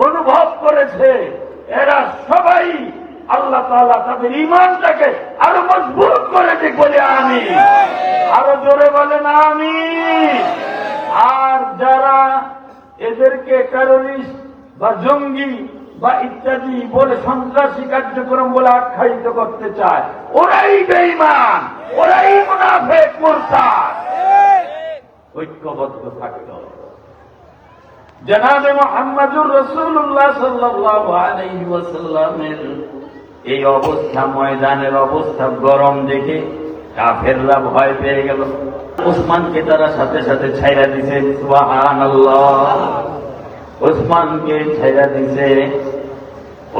অনুভব করেছে, এরা সবাই আল্লাহ তাআলা তাদের ঈমানটাকে আরো মজবুত করে দিক বলে আমি, আরো জোরে বলেন আমিন। আর যারা এদেরকে টেররিস্ট বা জঙ্গি বা ইত্যাদি বলে সন্ত্রাসী কার্যক্রম বলে আখ্যায়িত করতে চায়, ওরাই বেঈমান, ওরাই মুনাফিক মুরতাদ। ঐক্যবদ্ধ থাকতে হবে। জনাবে মুহাম্মদুর রাসূলুল্লাহ সাল্লাল্লাহু আলাইহি ওয়াসাল্লামের এই অবস্থা, ময়দানের অবস্থা গরম দেখে কাফেররা ভয় পেয়ে গেল। ওসমানকে তারা সাথে সাথে ছাইরা দিছে। সুবহানাল্লাহ। ওসমানকে ছাইরা দিছে।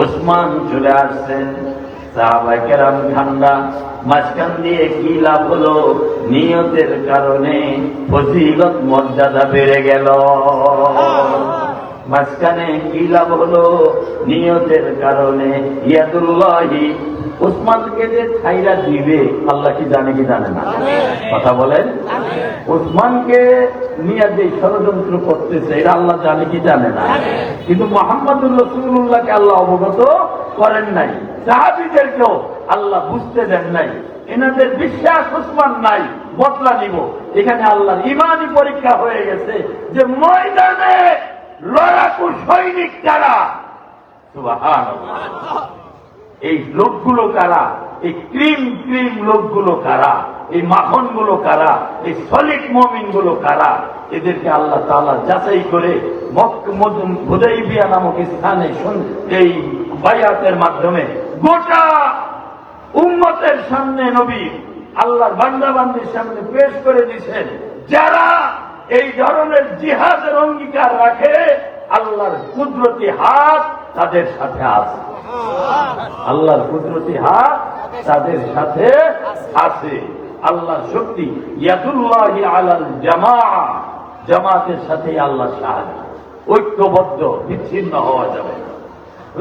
ওসমান চলে আসছেন। সাহাবায়ে কেরাম ঠান্ডা। মাঝখান দিয়ে কি লাভ হলো? নিয়তের কারণে ফজিলত মর্যাদা বেড়ে গেল। মাঝখানে কি লাভ হলো? নিয়তের কারণে। ইয়াদুল্লাহি, ওসমানকে যে ছাইরা দিবে আল্লাহ কি জানে কি জানে না? কথা বলেন। ওসমানকে নিয়ে যে ষড়যন্ত্র করতেছে এটা আল্লাহ জানে কি জানে না? কিন্তু মুহাম্মদুর রাসূলুল্লাহকে আল্লাহ অবগত করেন নাই, সাহাবীদেরকেও আল্লাহ বুঝতে দেন নাই। এনাদের বিশ্বাস ওসমান নাই, বদলা নিব। এখানে আল্লাহর ঈমানি পরীক্ষা হয়ে গেছে যে ময়দানে লড়াকু সৈনিক কারা। সুবহানাল্লাহ। এই লোকগুলো কারা? এই ক্রিম লোকগুলো কারা? এই মাখনগুলো কারা? এই সলিড মুমিন গুলো কারা? এদেরকে আল্লাহ তাআলা যাচাই করে হুদাইবিয়া নামক স্থানে এই বায়াতের মাধ্যমে গোটা উম্মতের সামনে নবী আল্লাহর বান্দাবান্দির সামনে পেশ করে দিয়েছেন। যারা এই ধরনের জিহাদের অঙ্গীকার রাখে আল্লাহর কুদরতি হাত তাদের সাথে আছে। আল্লাহর কুদরতি হাত তাদের সাথে আছে। আল্লাহর শক্তি ইয়াদুল্লাহি আলাল জামাআ, জামাতের সাথে আল্লাহ সাহায্য। ঐক্যবদ্ধ, বিচ্ছিন্ন হওয়া যাবে না।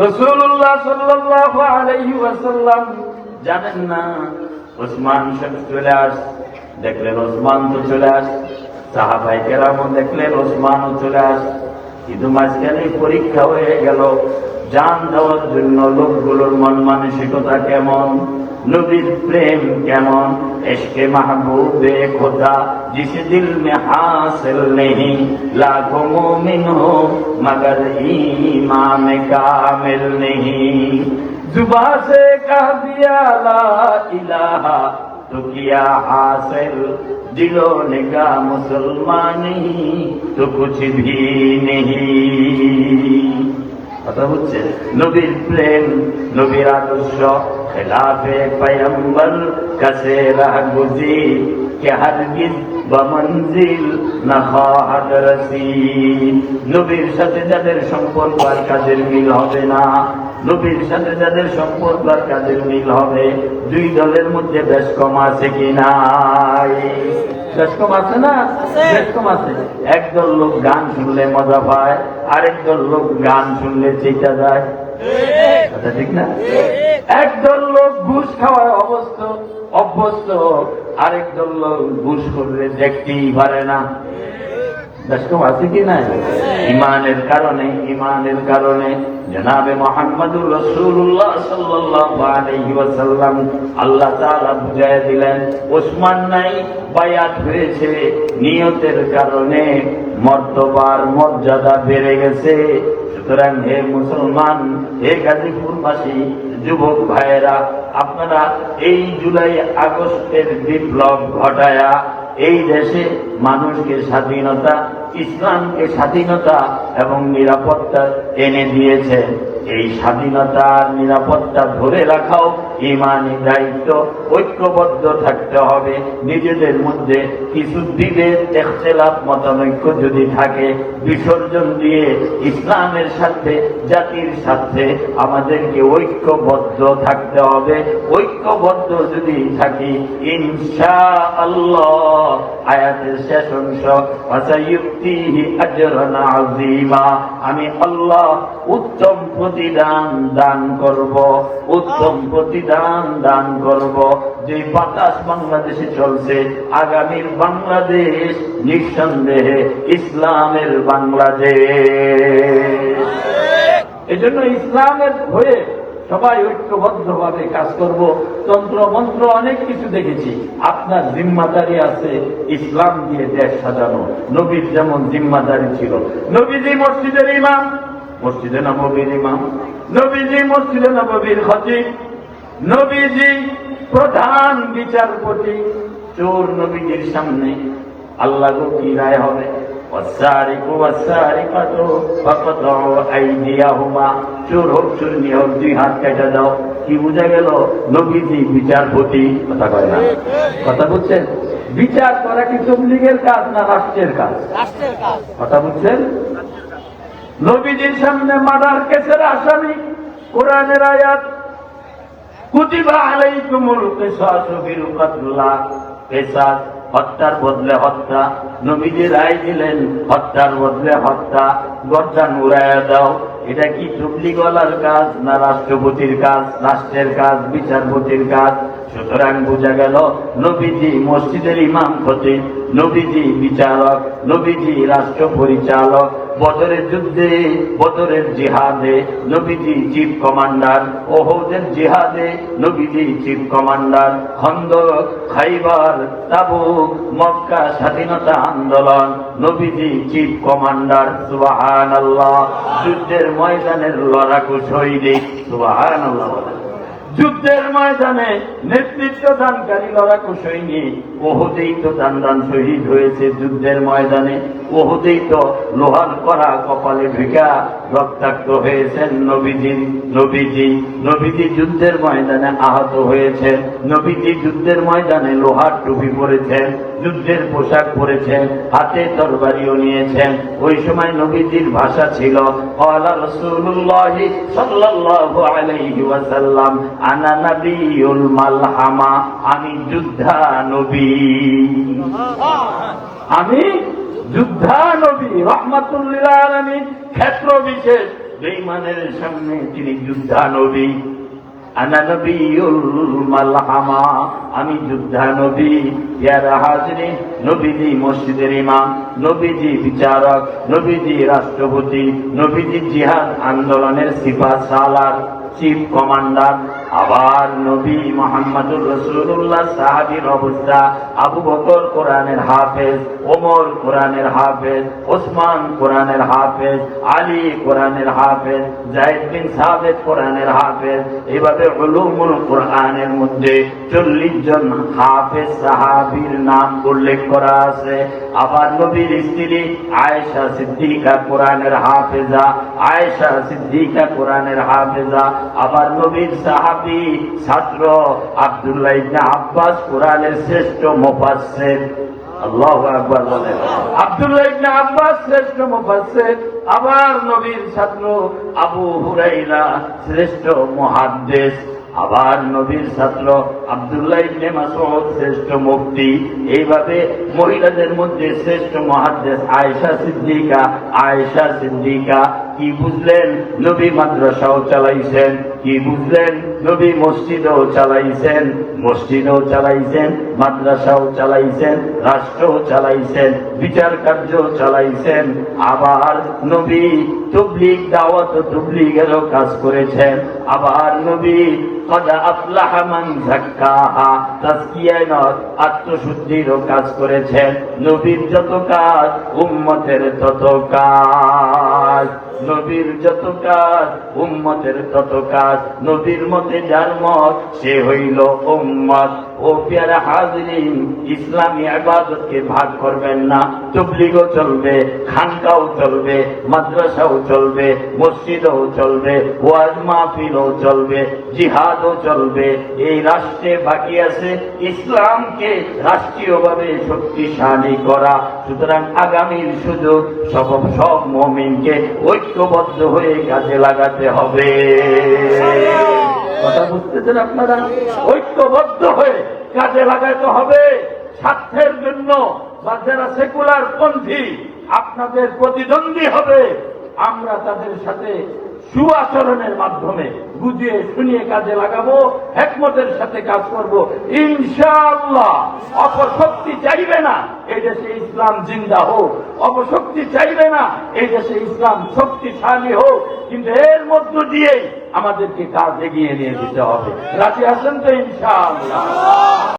রাসূলুল্লাহ সাল্লাল্লাহু আলাইহি ওয়াসাল্লাম জানেন না ওসমান চলে আস, দেখলেন ওসমান তো চলে আস, সাহাবায়ে কেরামও দেখলেন ওসমানও চলে আস। কিন্তু মাঝখানে পরীক্ষা হয়ে গেল জান দেওয়ার জন্য লোকগুলোর মন মানসিকতা কেমন, নবীর প্রেম কেমন। ইশকে মাহবুবে খোদা জিস দিল মে হাসিল নেহি লাখো মুমিন হো মগর ঈমান কামিল নেহি। जुबा से कह दिया ला इलाहा तो किया हासिल, दिलो निगाह मुसलमानी तो कुछ भी नहीं। কথা হচ্ছে নবীর প্রেম, নবীর আদর্শ খেলাফে পয়গম্বর কাছে রাহগুজি কে হরগিজ বমঞ্জিল না খাহাদ রসি। নবীর সাথে যাদের সম্পর্ক আর কাজের মিল হবে না, নবীর সাথে যাদের সম্পর্ক আর কাজের মিল হবে, দুই দলের মধ্যে বেশ কম আছে কি নাই? বেশ কম আছে না? বেশ কম আছে। একদল লোক গান শুনলে মজা পায়, আরেকদল লোক গান শুনলে চেতা যায়। কথা ঠিক না? একদল লোক ঘুষ খাওয়ায় অভ্যস্ত, আরেকদল লোক ঘুষ করলে দেখতেই পারে না। বেশকম আছে কি নাই? ইমানের কারণে জনাবে মুহাম্মদুর রাসূলুল্লাহ সাল্লাল্লাহু আলাইহি ওয়াসাল্লাম আল্লাহ তাআলা বুঝায় দিলেন ওসমান নাই, বায়াত হয়েছে, নিয়তের কারণে মর্তবার মর্যাদা বেড়ে গেছে। সুতরাং হে মুসলমান, হে গাজীপুরবাসী যুবক ভাইয়েরা, আপনারা এই জুলাই আগস্টের বিপ্লব ঘটায়া এই দেশে মানুষকে স্বাধীনতা, ইসলামকে স্বাধীনতা এবং নিরাপত্তা এনে দিয়েছে। এই স্বাধীনতা আর নিরাপত্তা ধরে রাখাও ঈমানি দায়িত্ব। ঐক্যবদ্ধ থাকতে হবে। নিজেদের মধ্যে কিছু দিনের ইখতিলাফ মতানৈক্য যদি থাকে বিসর্জন দিয়ে ইসলামের সাথে, জাতির সাথে আমাদেরকে ঐক্যবদ্ধ থাকতে হবে। ঐক্যবদ্ধ যদি থাকি ইনশাআল্লাহ, আয়াতের শেষ অংশ ওয়াসায়ুক্তিহি আজরান আযীমা, আমি আল্লাহ উত্তম প্রতিদান দান করব, উত্তম প্রতিদান দান করব। যে বাতাস বাংলাদেশে চলছে, আগামীর বাংলাদেশ নিঃসন্দেহে ইসলামের বাংলাদেশ। এজন্য ইসলামের হয়ে সবাই ঐক্যবদ্ধভাবে কাজ করব। তন্ত্র মন্ত্র অনেক কিছু দেখেছি। আপনার জিম্মাদারি আছে ইসলাম দিয়ে দেশ সাজানো। নবীর যেমন জিম্মাদারি ছিল, নবীজি মসজিদের ইমাম, মসজিদে নববীর ইমাম, নবীজি মসজিদে নববীর খতিব, নবীজি প্রধান বিচারপতি। চোর নবীজির সামনে আল্লাহ গো কি রায় হবে? والسارق والسارقة فاقطعوا أيديهما, চোর হোক চুরনি হোক দুই হাত কেটে দাও। কি বোঝা গেল? নবীজি বিচারপতি। কথা কয় না? কথা বুঝছেন? বিচার করা কি তবলিগের কাজ না রাষ্ট্রের কাজ? রাষ্ট্রের কাজ। কথা বুঝছেন? নবীজির সামনে মার্ডার কেসের আসামি, কোরআনের আয়াত কুতিবা আলাইকুমুল কিসাসু ফিল কাতলা, কিসাস হত্যার বদলে হত্যা। নবীজি রায় দিলেন হত্যার বদলে হত্যা, গর্দান উড়াইয়া দাও। এটা কি তবলিগওয়ালার কাজ না রাষ্ট্রপতির কাজ, রাষ্ট্রের কাজ, বিচারপতির কাজ? সুতরাং বোঝা গেল নবীজি মসজিদের ইমাম খতিব, নবীজি বিচারক, নবীজি রাষ্ট্র পরিচালক। বদরের যুদ্ধে, বদরের জিহাদে নবীজি চিফ কমান্ডার, ওহুদের জিহাদে নবীজি চিফ কমান্ডার, খন্দক, খাইবার, তাবুক, মক্কা স্বাধীনতা আন্দোলন নবীজি চিফ কমান্ডার। সুবহানাল্লাহ। যুদ্ধের ময়দানের লড়াকু সৈনিক। সুবহানাল্লাহ। যুদ্ধের ময়দানে নেতৃত্ব দানকারী লড়াকু সৈনিক। ওহুদেই তো দান শহীদ হয়েছে যুদ্ধের ময়দানে। ওহুদেই তো লোহার করা কপালে ঢেকা রক্তাক্ত হয়েছেন নবীজি। নবীজি যুদ্ধের ময়দানে আহত হয়েছেন। নবীজি যুদ্ধের ময়দানে লোহার টুপি পরেছেন, যুদ্ধের পোশাক পরেছেন, হাতে তরবারিও নিয়েছেন। ওই সময় নবীজির ভাষা ছিল ক্বালা রাসূলুল্লাহ সাল্লাল্লাহু আলাইহি ওয়াসাল্লাম আনা নবিয়ুল মালহামা, আমি যোদ্ধা নবী, আমি যোদ্ধা নবী, রাহমাতুল লিল আলামিন, ক্ষেত্র বিশেষ। বেঈমানের সামনে তিনি যোদ্ধা নবী। আনা নবিয়ুল মালহামা, আমি যোদ্ধা নবী। ইয়ারা হাজরিন, নবীজি মসজিদের ইমাম, নবীজি বিচারক, নবীজি রাষ্ট্রপতি, নবীজি জিহাদ আন্দোলনের সিপাহ সালার, চিফ কমান্ডার। আবার নবী মুহাম্মদুর রাসূলুল্লাহ সাহাবীর অবস্থা, আবু বকর কোরআনের হাফেজ, ওমর কোরআনের হাফেজ, ওসমান কোরআনের হাফেজ, আলী কোরআনের হাফেজ, যায়েদ বিন সাবিত কোরআনের হাফেজ। এভাবে উলুমুল কোরআনের মধ্যে 40 জন হাফেজ সাহাবীর নাম উল্লেখ করা আছে। আবার নবীর স্ত্রী আয়েশা সিদ্দিকা কোরআনের হাফেজা, আয়েশা সিদ্দিকা কোরআনের হাফেজা। আবার নবীর সাহাবী ছাত্র আব্দুল্লাহ ইবনে আব্বাস কোরআনের শ্রেষ্ঠ মুফাসসির। আল্লাহু আকবার বলেন। আব্দুল্লাহ ইবনে আব্বাস শ্রেষ্ঠ মুফাসসির। আবার নবীর ছাত্র আবু হুরায়রা শ্রেষ্ঠ মুহাদ্দিস। আবার নবীর ছাত্র আব্দুল্লাহ ইবনে মাসউদ শ্রেষ্ঠ মুফতি। এইভাবে মহিলাদের মধ্যে শ্রেষ্ঠ মুহাদ্দিস আয়েশা সিদ্দিকা। আয়েশা সিদ্দিকা কি বুঝলেন? নবী মাদ্রাসাও চালাইছেন। কি বুঝলেন? নবী মসজিদও চালাইছেন, মসজিদও চালাইছেন, মাদ্রাসাও চালাইছেন, রাষ্ট্রও চালাইছেন, বিচার কার্য চালাইছেন। আবার নবী তাবলীগ, দাওয়াত ও তাবলীগেরও কাজ করেছেন। আবার নবী কদ আফলাহা মান যাক্কাহা, তাজকিয়ায় নফস, আত্মশুদ্ধিরও কাজ করেছেন। নবীর যত কাজ উম্মতের তত কাজ, নবীর যত কাজ উম্মতের তত কাজ। নবীর মতে যার মত সে হইল উম্মত। ও প্যারা হাজরিন, ইসলামী ইবাদতকে ভাগ করবেন না। তাবলীগও চলবে, খানকাও চলবে, মাদ্রাসাও চলবে, মসজিদও চলবে, ওয়াজ মাহফিলও চলবে, জিহাদও চলবে। এই রাষ্ট্রে বাকি আছে ইসলামকে রাষ্ট্রীয়ভাবে শক্তিশালী করা। সুতরাং আগামীর সুযোগ সব মুমিনকে ঐক্যবদ্ধ হয়ে কাজে লাগাতে হবে। কথা বুঝতেছেন আপনারা? ঐক্যবদ্ধ হয়ে কাজে লাগাতে হবে স্বার্থের জন্য। বা যারা সেকুলার পন্থী আপনাদের প্রতিদ্বন্দ্বী হবে, আমরা তাদের সাথে সুআচরণের মাধ্যমে বুঝিয়ে শুনিয়ে কাজে লাগাবো, হিকমতের সাথে কাজ করব ইনশাআল্লাহ। অপশক্তি চাইবে না এই দেশে ইসলাম জিন্দা হোক, অপশক্তি চাইবে না এই দেশে ইসলাম শক্তিশালী হোক। কিন্তু এর মধ্য দিয়ে আমাদেরকে কাজ এগিয়ে নিয়ে যেতে হবে। রাজি আছেন তো ইনশাআল্লাহ?